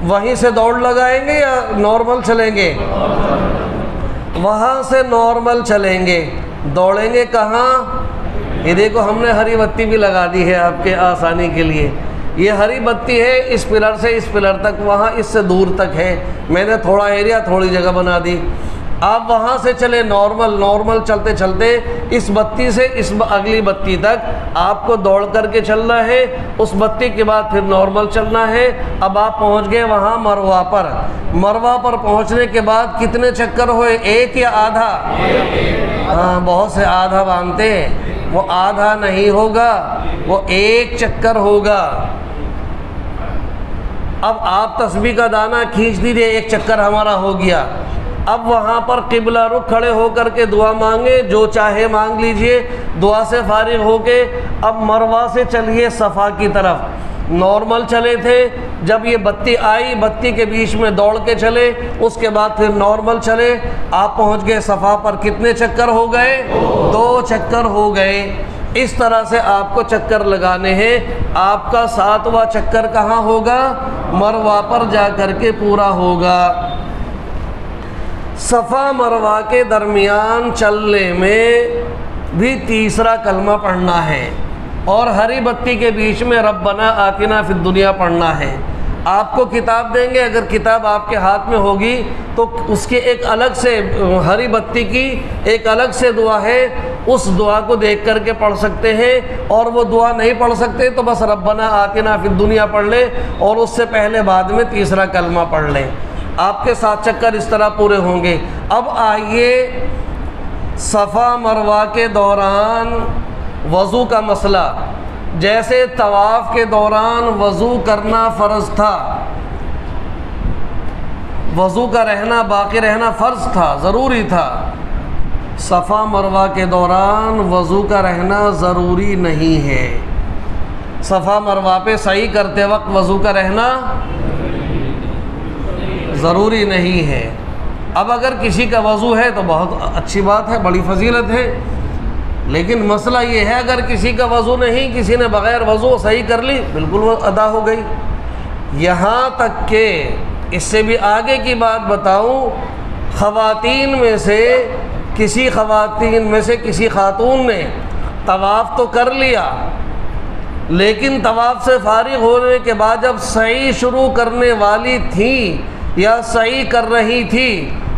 وہیں سے دوڑ لگائیں گے یا نارمل چلیں گے؟ وہاں سے نارمل چلیں گے۔ دوڑیں گے کہاں؟ یہ دیکھو ہم نے ہری بتی بھی لگا دی ہے آپ کے آسانی کے لیے، یہ ہری بتی ہے اس پلر سے اس پلر تک، وہاں اس سے دور تک ہے، میں نے تھوڑا ایریا تھوڑی جگہ بنا دی۔ آپ وہاں سے چلے نارمل چلتے چلتے اس بتی سے اس اگلی بتی تک آپ کو دوڑ کر کے چلنا ہے، اس بتی کے بعد پھر نارمل چلنا ہے۔ اب آپ پہنچ گئے وہاں مروہ پر۔ مروہ پر پہنچنے کے بعد کتنے چکر ہوئے؟ 1 یا آدھا؟ ہاں، بہت سے آدھا باندھتے ہیں، وہ آدھا نہیں ہوگا، وہ 1 چکر ہوگا۔ اب آپ تسبیح کا دانہ کھینچ دیجئے، 1 چکر ہمارا ہو گیا۔ اب وہاں پر قبلہ رخ کھڑے ہو کر کے دعا مانگے، جو چاہے مانگ لیجئے۔ دعا سے فارغ ہو کے اب مروہ سے چلیے صفا کی طرف۔ نارمل چلے تھے، جب یہ بتی آئی بتی کے بیچ میں دوڑ کے چلے، اس کے بعد پھر نارمل چلے، آپ پہنچ گئے صفا پر۔ کتنے چکر ہو گئے؟ 2 چکر ہو گئے۔ اس طرح سے آپ کو چکر لگانے ہیں۔ آپ کا 7واں چکر کہاں ہوگا؟ مروہ پر جا کر کے پورا ہوگا۔ صفا مروہ کے درمیان چلنے میں بھی تیسرا کلمہ پڑھنا ہے اور ہری بتی کے بیچ میں ربنا آتنا فی الدنیا پڑھنا ہے۔ آپ کو کتاب دیں گے، اگر کتاب آپ کے ہاتھ میں ہوگی تو اس کے ایک الگ سے ہری بتی کی ایک الگ سے دعا ہے، اس دعا کو دیکھ کر کے پڑھ سکتے ہیں، اور وہ دعا نہیں پڑھ سکتے تو بس ربنا آتنا فی الدنیا پڑھ لیں اور اس سے پہلے بعد میں تیسرا کلمہ پڑھ لیں۔ آپ کے 7 چکر اس طرح پورے ہوں گے۔ اب آئیے صفا مروہ کے دوران وضو کا مسئلہ۔ جیسے طواف کے دوران وضو کرنا فرض تھا، وضو کا رہنا باقی رہنا فرض تھا، ضروری تھا، صفا مروہ کے دوران وضو کا رہنا ضروری نہیں ہے۔ صفا مروہ پہ سعی کرتے وقت وضو کا رہنا ضروری نہیں ہے۔ اب اگر کسی کا وضو ہے تو بہت اچھی بات ہے، بڑی فضیلت ہے، لیکن مسئلہ یہ ہے اگر کسی کا وضو نہیں، کسی نے بغیر وضو صحیح کر لی، بالکل وہ ادا ہو گئی۔ یہاں تک کہ اس سے بھی آگے کی بات بتاؤں، خواتین میں سے کسی خاتون نے طواف تو کر لیا، لیکن طواف سے فارغ ہونے کے بعد جب سعی شروع کرنے والی تھیں یا سعی کر رہی تھی،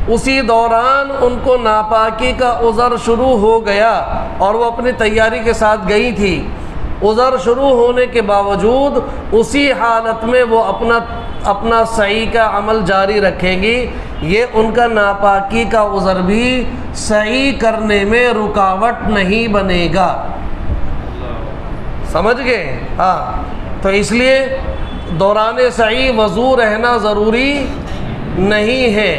اسی دوران ان کو ناپاکی کا عذر شروع ہو گیا اور وہ اپنی تیاری کے ساتھ گئی تھی۔ عذر شروع ہونے کے باوجود اسی حالت میں وہ اپنا سعی کا عمل جاری رکھیں گی، یہ ان کا ناپاکی کا عذر بھی سعی کرنے میں رکاوٹ نہیں بنے گا۔ سمجھ گئے؟ ہاں، تو اس لیے دوران سعی وضو رہنا ضروری نہیں ہے،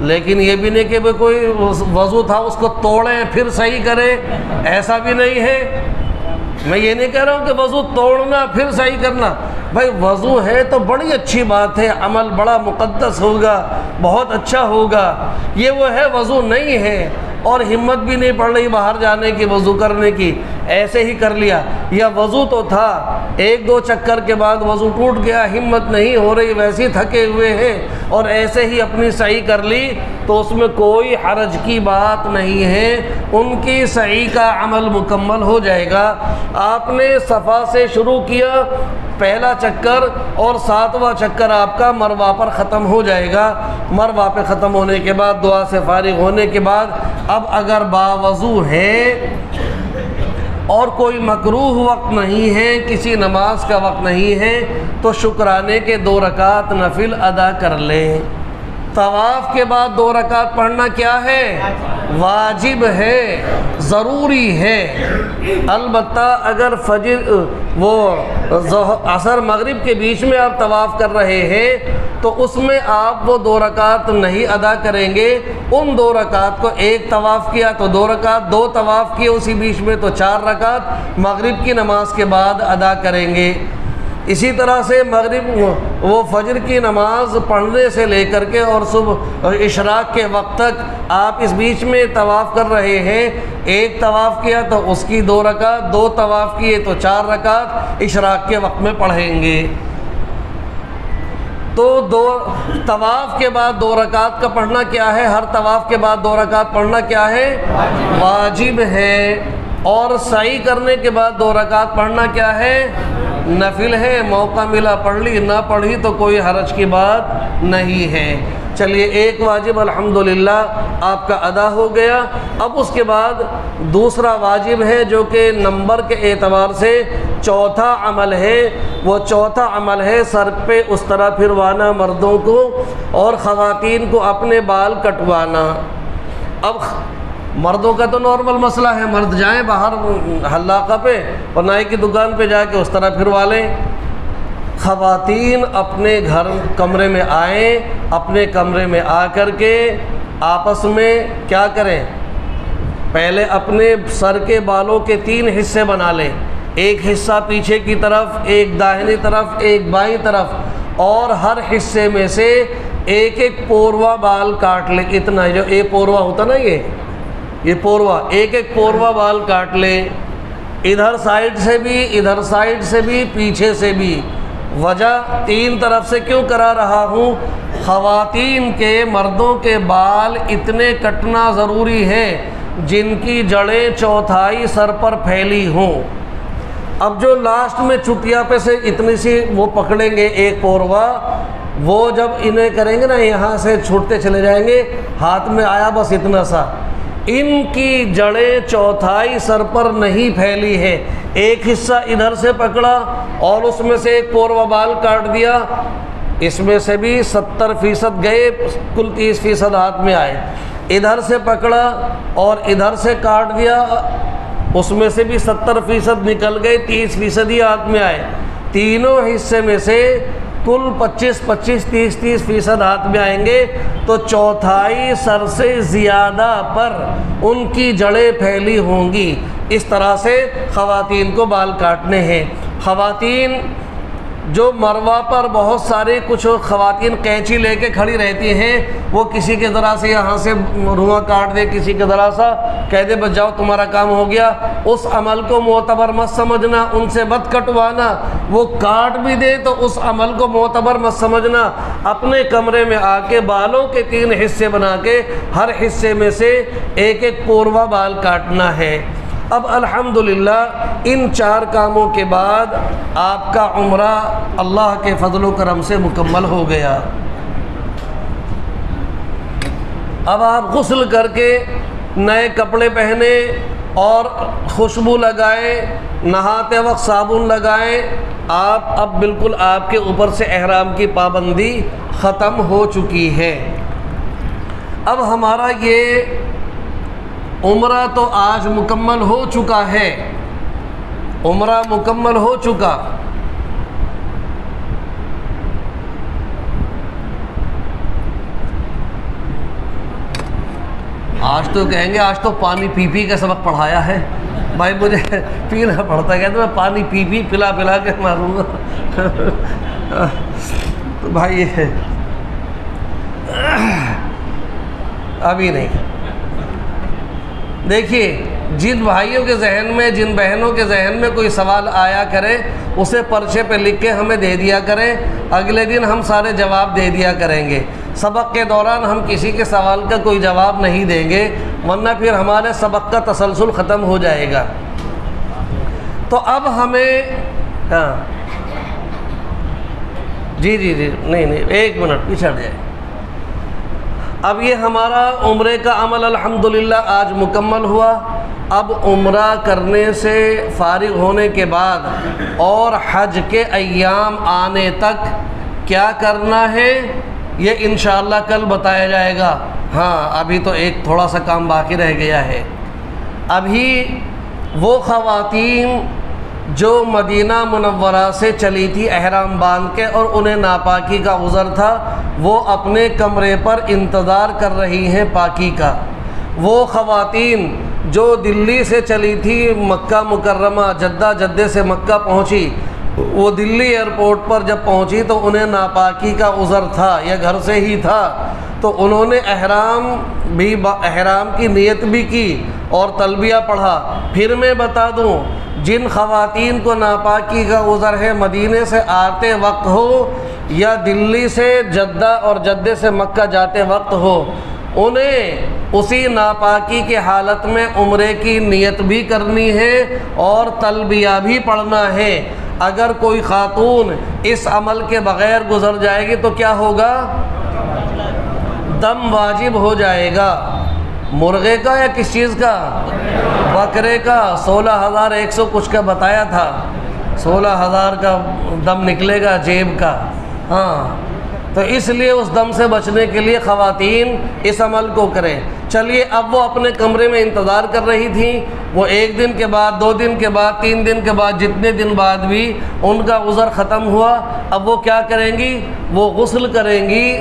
لیکن یہ بھی نہیں کہ کوئی وضو تھا اس کو توڑیں پھر صحیح کریں، ایسا بھی نہیں ہے۔ میں یہ نہیں کہہ رہا ہوں کہ وضو توڑنا پھر صحیح کرنا، بھائی وضو ہے تو بڑی اچھی بات ہے، عمل بڑا مقدس ہوگا، بہت اچھا ہوگا۔ یہ وہ ہے وضو نہیں ہے اور ہمت بھی نہیں پڑ رہی باہر جانے کی وضو کرنے کی، ایسے ہی کر لیا، یا وضو تو تھا، ایک دو چکر کے بعد وضو ٹوٹ گیا، ہمت نہیں ہو رہی، ویسے ہی تھکے ہوئے ہیں اور ایسے ہی اپنی سعی کر لی، تو اس میں کوئی حرج کی بات نہیں ہے، ان کی سعی کا عمل مکمل ہو جائے گا۔ آپ نے صفا سے شروع کیا پہلا چکر اور 7واں چکر آپ کا مروہ پر ختم ہو جائے گا۔ مروہ پہ ختم ہونے کے بعد دعا سے فارغ ہونے کے بعد اب اگر باوضو ہے اور کوئی مکروہ وقت نہیں ہے، کسی نماز کا وقت نہیں ہے، تو شکرانے کے 2 رکعت نفل ادا کر لیں۔ طواف کے بعد 2 رکعت پڑھنا کیا ہے؟ واجب ہے، ضروری ہے۔ البتہ اگر عصر مغرب کے بیچ میں آپ طواف کر رہے ہیں تو اس میں آپ وہ 2 رکعت نہیں ادا کریں گے، ان 2 رکعت کو ایک طواف کیا تو 2 رکعت، 2 طواف کیے اسی بیچ میں تو 4 رکعت مغرب کی نماز کے بعد ادا کریں گے۔ اسی طرح سے مغرب وہ فجر کی نماز پڑھنے سے لے کر کے اور صبح اشراق کے وقت تک آپ اس بیچ میں طواف کر رہے ہیں، ایک طواف کیا تو اس کی 2 رکعت، 2 طواف کیے تو 4 رکعت اشراق کے وقت میں پڑھیں گے۔ تو 2 طواف کے بعد 2 رکعت کا پڑھنا کیا ہے؟ ہر طواف کے بعد 2 رکعت پڑھنا کیا ہے؟ واجب ہے۔ اور سعی کرنے کے بعد 2 رکعت پڑھنا کیا ہے؟ نفل ہے، موقع ملا پڑھ لی، نہ پڑھی تو کوئی حرج کی بات نہیں ہے۔ چلیے ایک واجب الحمدللہ آپ کا ادا ہو گیا۔ اب اس کے بعد دوسرا واجب ہے جو کہ نمبر کے اعتبار سے چوتھا عمل ہے، وہ چوتھا عمل ہے سر پہ اس طرح پھروانا مردوں کو اور خواتین کو اپنے بال کٹوانا۔ اب مردوں کا تو نارمل مسئلہ ہے، مرد جائیں باہر حلاقہ پہ اور نائی کی دکان پہ جا کے اس طرح پھروا لیں۔ خواتین اپنے کمرے میں آئیں، اپنے کمرے میں آ کر کے آپس میں کیا کریں؟ پہلے اپنے سر کے بالوں کے 3 حصے بنا لیں، ایک حصہ پیچھے کی طرف، ایک داہنی طرف، ایک بائیں طرف، اور ہر حصے میں سے ایک ایک پوروا بال کاٹ لیں۔ اتنا جو ایک پوروا ہوتا نا، یہ پوروا، ایک ایک پوروا بال کاٹ لیں، ادھر سائیڈ سے بھی، ادھر سائیڈ سے بھی، پیچھے سے بھی۔ وجہ 3 طرف سے کیوں کرا رہا ہوں؟ خواتین کے مردوں کے بال اتنے کٹنا ضروری ہے جن کی جڑیں 1/4 سر پر پھیلی ہوں۔ اب جو لاسٹ میں چٹیا پہ سے اتنی سی وہ پکڑیں گے ایک پوروا، وہ جب انہیں کریں گے نا یہاں سے چھوٹتے چلے جائیں گے، ہاتھ میں آیا بس اتنا سا، ان کی جڑیں 1/4 سر پر نہیں پھیلی ہے۔ ایک حصہ ادھر سے پکڑا اور اس میں سے ایک پوروا بال کاٹ دیا، اس میں سے بھی 70% گئے، کل 30% ہاتھ میں آئے۔ ادھر سے پکڑا اور ادھر سے کاٹ دیا، اس میں سے بھی 70% نکل گئے، 30% ہی ہاتھ میں آئے۔ تینوں حصے میں سے کل 25-30% ہاتھ میں آئیں گے تو چوتھائی سر سے زیادہ پر ان کی جڑیں پھیلی ہوں گی۔ اس طرح سے خواتین کو بال کاٹنے ہیں۔ خواتین جو مروہ پر بہت سارے کچھ خواتین قینچی لے کے کھڑی رہتی ہیں، وہ کسی کے ذرا سے یہاں سے رواں کاٹ دے، کسی کے ذرا سا کہہ دے بس جاؤ تمہارا کام ہو گیا، اس عمل کو معتبر مت سمجھنا، ان سے مت کٹوانا۔ وہ کاٹ بھی دے تو اس عمل کو معتبر مت سمجھنا۔ اپنے کمرے میں آ کے بالوں کے 3 حصے بنا کے ہر حصے میں سے ایک ایک پوروا بال کاٹنا ہے۔ اب الحمدللہ ان 4 کاموں کے بعد آپ کا عمرہ اللہ کے فضل و کرم سے مکمل ہو گیا۔ اب آپ غسل کر کے نئے کپڑے پہنے اور خوشبو لگائے، نہاتے وقت صابن لگائیں، آپ اب بالکل آپ کے اوپر سے احرام کی پابندی ختم ہو چکی ہے۔ اب ہمارا یہ عمرہ تو آج مکمل ہو چکا ہے، عمرہ مکمل ہو چکا۔ آج تو کہیں گے آج تو پانی پی پی کے سبق پڑھایا ہے، بھائی مجھے پینا پڑتا ہے، کہتے میں پانی پی پی پلا پلا کے ماروں گا۔ تو بھائی ابھی نہیں۔ دیکھیے جن بھائیوں کے ذہن میں، جن بہنوں کے ذہن میں کوئی سوال آیا کرے اسے پرچے پہ لکھ کے ہمیں دے دیا کریں، اگلے دن ہم سارے جواب دے دیا کریں گے۔ سبق کے دوران ہم کسی کے سوال کا کوئی جواب نہیں دیں گے، ورنہ پھر ہمارے سبق کا تسلسل ختم ہو جائے گا۔ تو اب ہمیں جی نہیں 1 منٹ پیچھے ہٹ جائے۔ اب یہ ہمارا عمرے کا عمل الحمدللہ آج مکمل ہوا۔ اب عمرہ کرنے سے فارغ ہونے کے بعد اور حج کے ایام آنے تک کیا کرنا ہے یہ انشاءاللہ کل بتایا جائے گا۔ ہاں ابھی تو ایک تھوڑا سا کام باقی رہ گیا ہے۔ ابھی وہ خواتین جو مدینہ منورہ سے چلی تھی احرام باندھ کے اور انہیں ناپاکی کا عذر تھا، وہ اپنے کمرے پر انتظار کر رہی ہیں پاکی کا۔ وہ خواتین جو دلی سے چلی تھی مکہ مکرمہ، جدہ سے مکہ پہنچی، وہ دلی ایئرپورٹ پر جب پہنچی تو انہیں ناپاکی کا عذر تھا یا گھر سے ہی تھا، تو انہوں نے احرام کی نیت بھی کی اور تلبیہ پڑھا۔ پھر میں بتا دوں جن خواتین کو ناپاکی کا عذر ہے، مدینے سے آتے وقت ہو یا دلی سے جدہ اور جدہ سے مکہ جاتے وقت ہو، انہیں اسی ناپاکی کی حالت میں عمرے کی نیت بھی کرنی ہے اور تلبیہ بھی پڑھنا ہے۔ اگر کوئی خاتون اس عمل کے بغیر گزر جائے گی تو کیا ہوگا؟ دم واجب ہو جائے گا۔ مرغے کا یا کس چیز کا؟ بکرے کا۔ 16,100 کچھ کا بتایا تھا، 16,000 کا دم نکلے گا جیب کا۔ ہاں تو اس لیے اس دم سے بچنے کے لیے خواتین اس عمل کو کریں۔ چلیے اب وہ اپنے کمرے میں انتظار کر رہی تھیں، وہ 1 دن کے بعد، 2 دن کے بعد، 3 دن کے بعد، جتنے دن بعد بھی ان کا عذر ختم ہوا۔ اب وہ کیا کریں گی؟ وہ غسل کریں گی،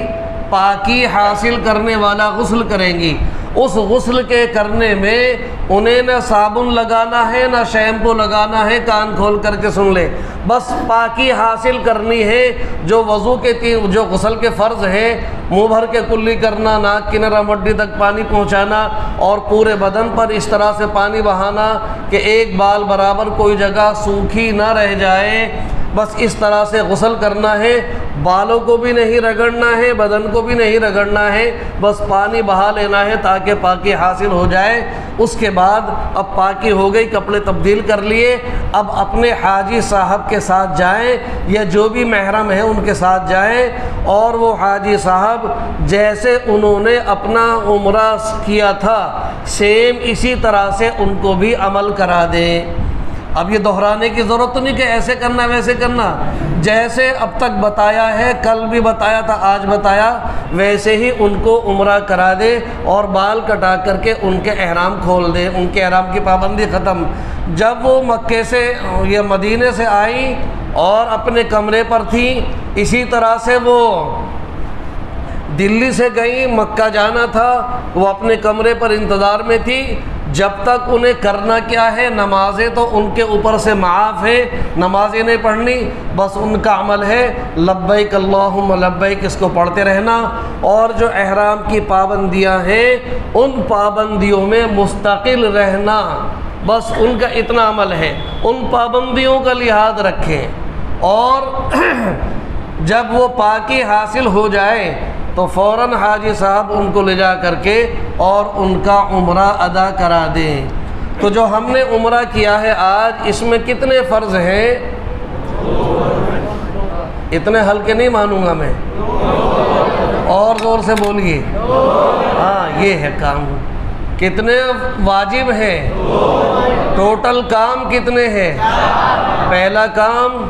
پاکی حاصل کرنے والا غسل کریں گی۔ اس غسل کے کرنے میں انہیں نہ صابن لگانا ہے نہ شیمپو لگانا ہے، کان کھول کر کے سن لے، بس پاکی حاصل کرنی ہے۔ جو وضو کے جو غسل کے فرض ہیں، منہ بھر کے کلی کرنا، ناک کی نرم ہڈی تک پانی پہنچانا اور پورے بدن پر اس طرح سے پانی بہانا کہ ایک بال برابر کوئی جگہ سوکھی نہ رہ جائے، بس اس طرح سے غسل کرنا ہے۔ بالوں کو بھی نہیں رگڑنا ہے، بدن کو بھی نہیں رگڑنا ہے، بس پانی بہا لینا ہے تاکہ پاکی حاصل ہو جائے۔ اس کے بعد اب پاکی ہو گئی، کپڑے تبدیل کر لیے، اب اپنے حاجی صاحب کے ساتھ جائیں یا جو بھی محرم ہے ان کے ساتھ جائیں، اور وہ حاجی صاحب جیسے انہوں نے اپنا عمرہ کیا تھا سیم اسی طرح سے ان کو بھی عمل کرا دیں۔ اب یہ دہرانے کی ضرورت تو نہیں کہ ایسے کرنا ویسے کرنا، جیسے اب تک بتایا ہے، کل بھی بتایا تھا آج بتایا، ویسے ہی ان کو عمرہ کرا دے اور بال کٹا کر کے ان کے احرام کھول دے، ان کے احرام کی پابندی ختم۔ جب وہ مکے سے یا مدینے سے آئیں اور اپنے کمرے پر تھیں. اسی طرح سے وہ دلی سے گئیں، مکہ جانا تھا، وہ اپنے کمرے پر انتظار میں تھی. جب تک انہیں کرنا کیا ہے، نمازیں تو ان کے اوپر سے معاف ہے، نمازیں نہیں پڑھنی، بس ان کا عمل ہے لبیک اللہم لبیک، اس کو پڑھتے رہنا. اور جو احرام کی پابندیاں ہیں ان پابندیوں میں مستقل رہنا، بس ان کا اتنا عمل ہے. ان پابندیوں کا لحاظ رکھیں، اور جب وہ پاکی حاصل ہو جائے تو فوراً حاجی صاحب ان کو لے جا کر کے اور ان کا عمرہ ادا کرا دیں. تو جو ہم نے عمرہ کیا ہے آج، اس میں کتنے فرض ہیں؟ اتنے ہلکے نہیں مانوں گا میں، اور زور سے بولیے. ہاں یہ ہے کام. کتنے واجب ہیں؟ ٹوٹل کام کتنے ہیں؟ پہلا کام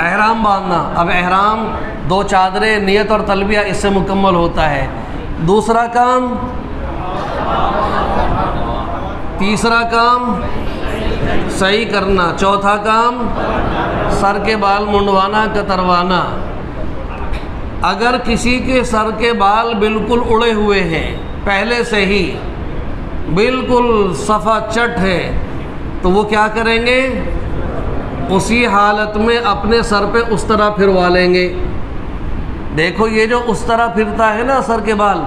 احرام باندھنا. اب احرام 2 چادریں، نیت اور تلبیہ اس سے مکمل ہوتا ہے. دوسرا کام، تیسرا کام صحیح کرنا، چوتھا کام سر کے بال منڈوانا، کتروانا. اگر کسی کے سر کے بال بالکل اڑے ہوئے ہیں پہلے سے ہی، بالکل صفا چٹ ہے، تو وہ کیا کریں گے؟ اسی حالت میں اپنے سر پہ اس طرح پھروا لیں گے. دیکھو یہ جو اس طرح پھرتا ہے نا سر کے بال،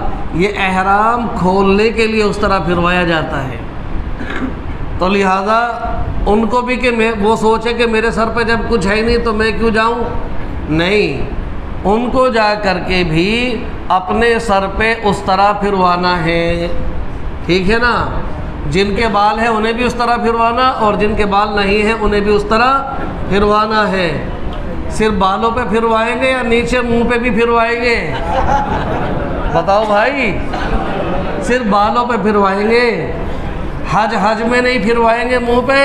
یہ احرام کھولنے کے لیے اس طرح پھروایا جاتا ہے. تو لہذا ان کو بھی کہ وہ سوچے کہ میرے سر پہ جب کچھ ہے نہیں تو میں کیوں جاؤں؟ نہیں، ان کو جا کر کے بھی اپنے سر پہ اس طرح پھروانا ہے. ٹھیک ہے نا؟ جن کے بال ہیں انہیں بھی اس طرح پھروانا، اور جن کے بال نہیں ہیں انہیں بھی اس طرح پھروانا ہے. صرف بالوں پہ پھروائیں گے یا نیچے منہ پہ بھی پھروائیں گے؟ بتاؤ بھائی. صرف بالوں پہ پھروائیں گے، حج میں نہیں پھروائیں گے منہ پہ.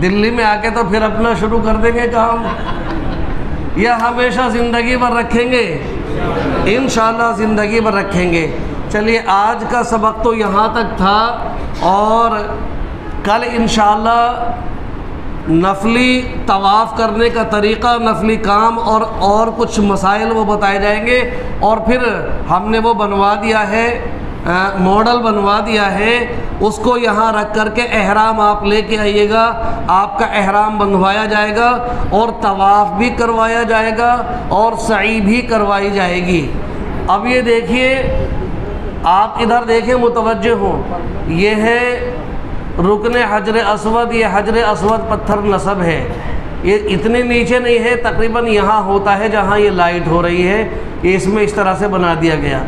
دلی میں آ کے تو پھر اپنا شروع کر دیں گے کام، یا ہمیشہ زندگی بھر رکھیں گے؟ انشاءاللہ زندگی بھر رکھیں گے. چلیے آج کا سبق تو یہاں تک تھا، اور کل انشاءاللہ نفلی طواف کرنے کا طریقہ، نفلی کام اور کچھ مسائل وہ بتائے جائیں گے. اور پھر ہم نے وہ بنوا دیا ہے، ماڈل بنوا دیا ہے، اس کو یہاں رکھ کر کے احرام آپ لے کے آئیے گا. آپ کا احرام بندھوایا جائے گا، اور طواف بھی کروایا جائے گا، اور سعی بھی کروائی جائے گی. اب یہ دیکھیے، آپ ادھر دیکھیں، متوجہ ہوں. یہ ہے رکن حجر اسود. یہ حجر اسود پتھر نصب ہے. یہ اتنے نیچے نہیں ہے، تقریباً یہاں ہوتا ہے جہاں یہ لائٹ ہو رہی ہے. یہ اس میں اس طرح سے بنا دیا گیا.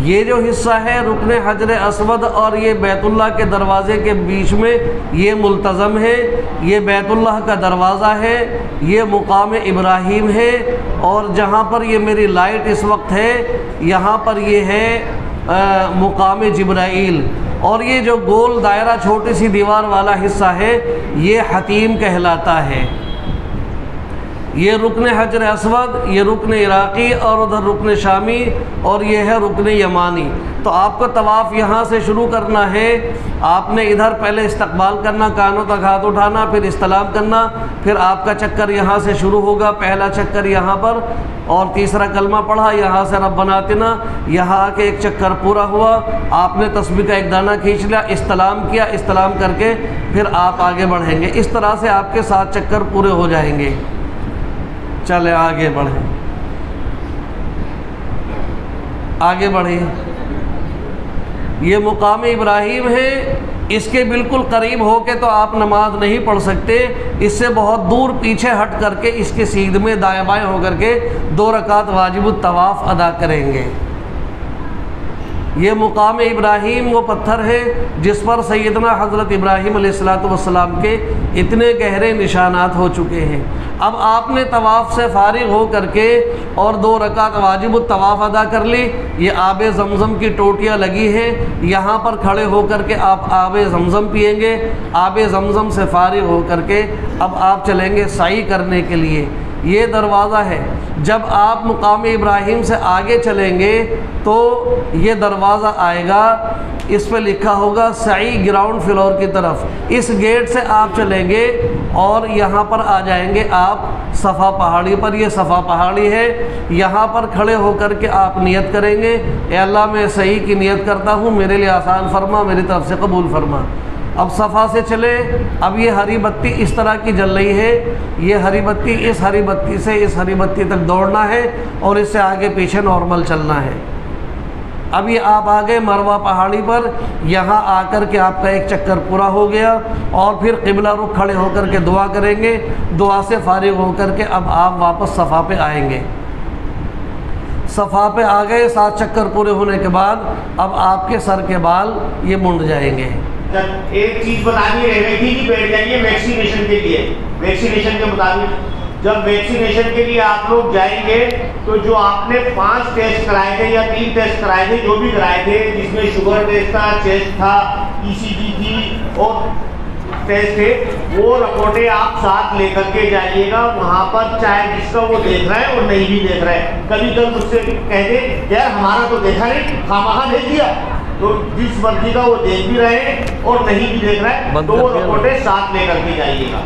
یہ جو حصہ ہے رکن حجر اسود اور یہ بیت اللہ کے دروازے کے بیچ میں، یہ ملتزم ہے. یہ بیت اللہ کا دروازہ ہے، یہ مقام ابراہیم ہے. اور جہاں پر یہ میری لائٹ اس وقت ہے، یہاں پر یہ ہے مقام جبرائیل. اور یہ جو گول دائرہ چھوٹی سی دیوار والا حصہ ہے، یہ حتیم کہلاتا ہے. یہ رکن حجر اسود، یہ رکن عراقی، اور ادھر رکن شامی، اور یہ ہے رکن یمانی. تو آپ کو طواف یہاں سے شروع کرنا ہے. آپ نے ادھر پہلے استقبال کرنا، کانوں تک ہاتھ اٹھانا، پھر استلام کرنا، پھر آپ کا چکر یہاں سے شروع ہوگا. پہلا چکر یہاں پر، اور تیسرا کلمہ پڑھا، یہاں سے ربنا آتنا، یہاں آ کے ایک چکر پورا ہوا. آپ نے تسبیح کا ایک دانہ کھینچ لیا، استلام کیا، استلام کر کے پھر آپ آگے بڑھیں گے. اس طرح سے آپ کے 7 چکر پورے ہو جائیں گے. چلے آگے بڑھیں، آگے بڑھیں. یہ مقام ابراہیم ہے، اس کے بالکل قریب ہو کے تو آپ نماز نہیں پڑھ سکتے. اس سے بہت دور پیچھے ہٹ کر کے اس کے سیدھ میں دائیں بائیں ہو کر کے 2 رکعت واجب الطواف ادا کریں گے. یہ مقام ابراہیم وہ پتھر ہے جس پر سیدنا حضرت ابراہیم علیہ السلام کے اتنے گہرے نشانات ہو چکے ہیں. اب آپ نے طواف سے فارغ ہو کر کے اور 2 رکعت واجب الطواف ادا کر لی. یہ آب زمزم کی ٹوٹیاں لگی ہیں، یہاں پر کھڑے ہو کر کے آپ آب زمزم پئیں گے. آب زمزم سے فارغ ہو کر کے اب آپ چلیں گے سعی کرنے کے لیے. یہ دروازہ ہے۔ جب آپ مقام ابراہیم سے آگے چلیں گے تو یہ دروازہ آئے گا، اس پہ لکھا ہوگا سعی گراؤنڈ فلور کی طرف۔ اس گیٹ سے آپ چلیں گے اور یہاں پر آ جائیں گے آپ صفا پہاڑی پر۔ یہ صفا پہاڑی ہے، یہاں پر کھڑے ہو کر کے آپ نیت کریں گے، اے اللہ میں صحیح کی نیت کرتا ہوں، میرے لیے آسان فرما، میری طرف سے قبول فرما۔ اب صفا سے چلے، اب یہ ہری بتی اس طرح کی جل رہی ہے، یہ ہری بتی اس ہری بتی سے اس ہری بتی تک دوڑنا ہے اور اس سے آگے پیچھے نارمل چلنا ہے۔ اب یہ آپ آ گئے مروہ پہاڑی پر، یہاں آ کر کے آپ کا ایک چکر پورا ہو گیا اور پھر قبلہ رخ کھڑے ہو کر کے دعا کریں گے۔ دعا سے فارغ ہو کر کے اب آپ واپس صفا پہ آئیں گے۔ صفا پہ آ گئے، 7 چکر پورے ہونے کے بعد اب آپ کے سر کے بال یہ منڈ جائیں گے۔ ایک چیز بتانی رہ گئی تھی کہ بیٹھ جائیے ویکسینیشن کے لیے۔ ویکسینیشن کے مطابق جب ویکسینیشن کے لیے آپ لوگ جائیں گے تو جو آپ نے 5 ٹیسٹ کرائے تھے یا 3 ٹیسٹ کرائے تھے، جو بھی کرائے تھے، جس میں شوگر ٹیسٹ تھا، چیسٹ تھا، ECG تھی اور ٹیسٹ تھے، وہ رپورٹیں آپ ساتھ لے کر کے جائیے گا وہاں پر، چاہے جس کا وہ دیکھ رہا ہے اور نہیں بھی دیکھ رہا ہے۔ کبھی کبھی مجھ سے کہہ دے یار ہمارا تو دیکھا نہیں، خامخواہ دیکھ دیا، تو جس مرضی کا وہ دیکھ بھی رہے اور نہیں بھی دیکھ رہا ہے تو وہ رپورٹیں ساتھ لے کر کے جائیے گا۔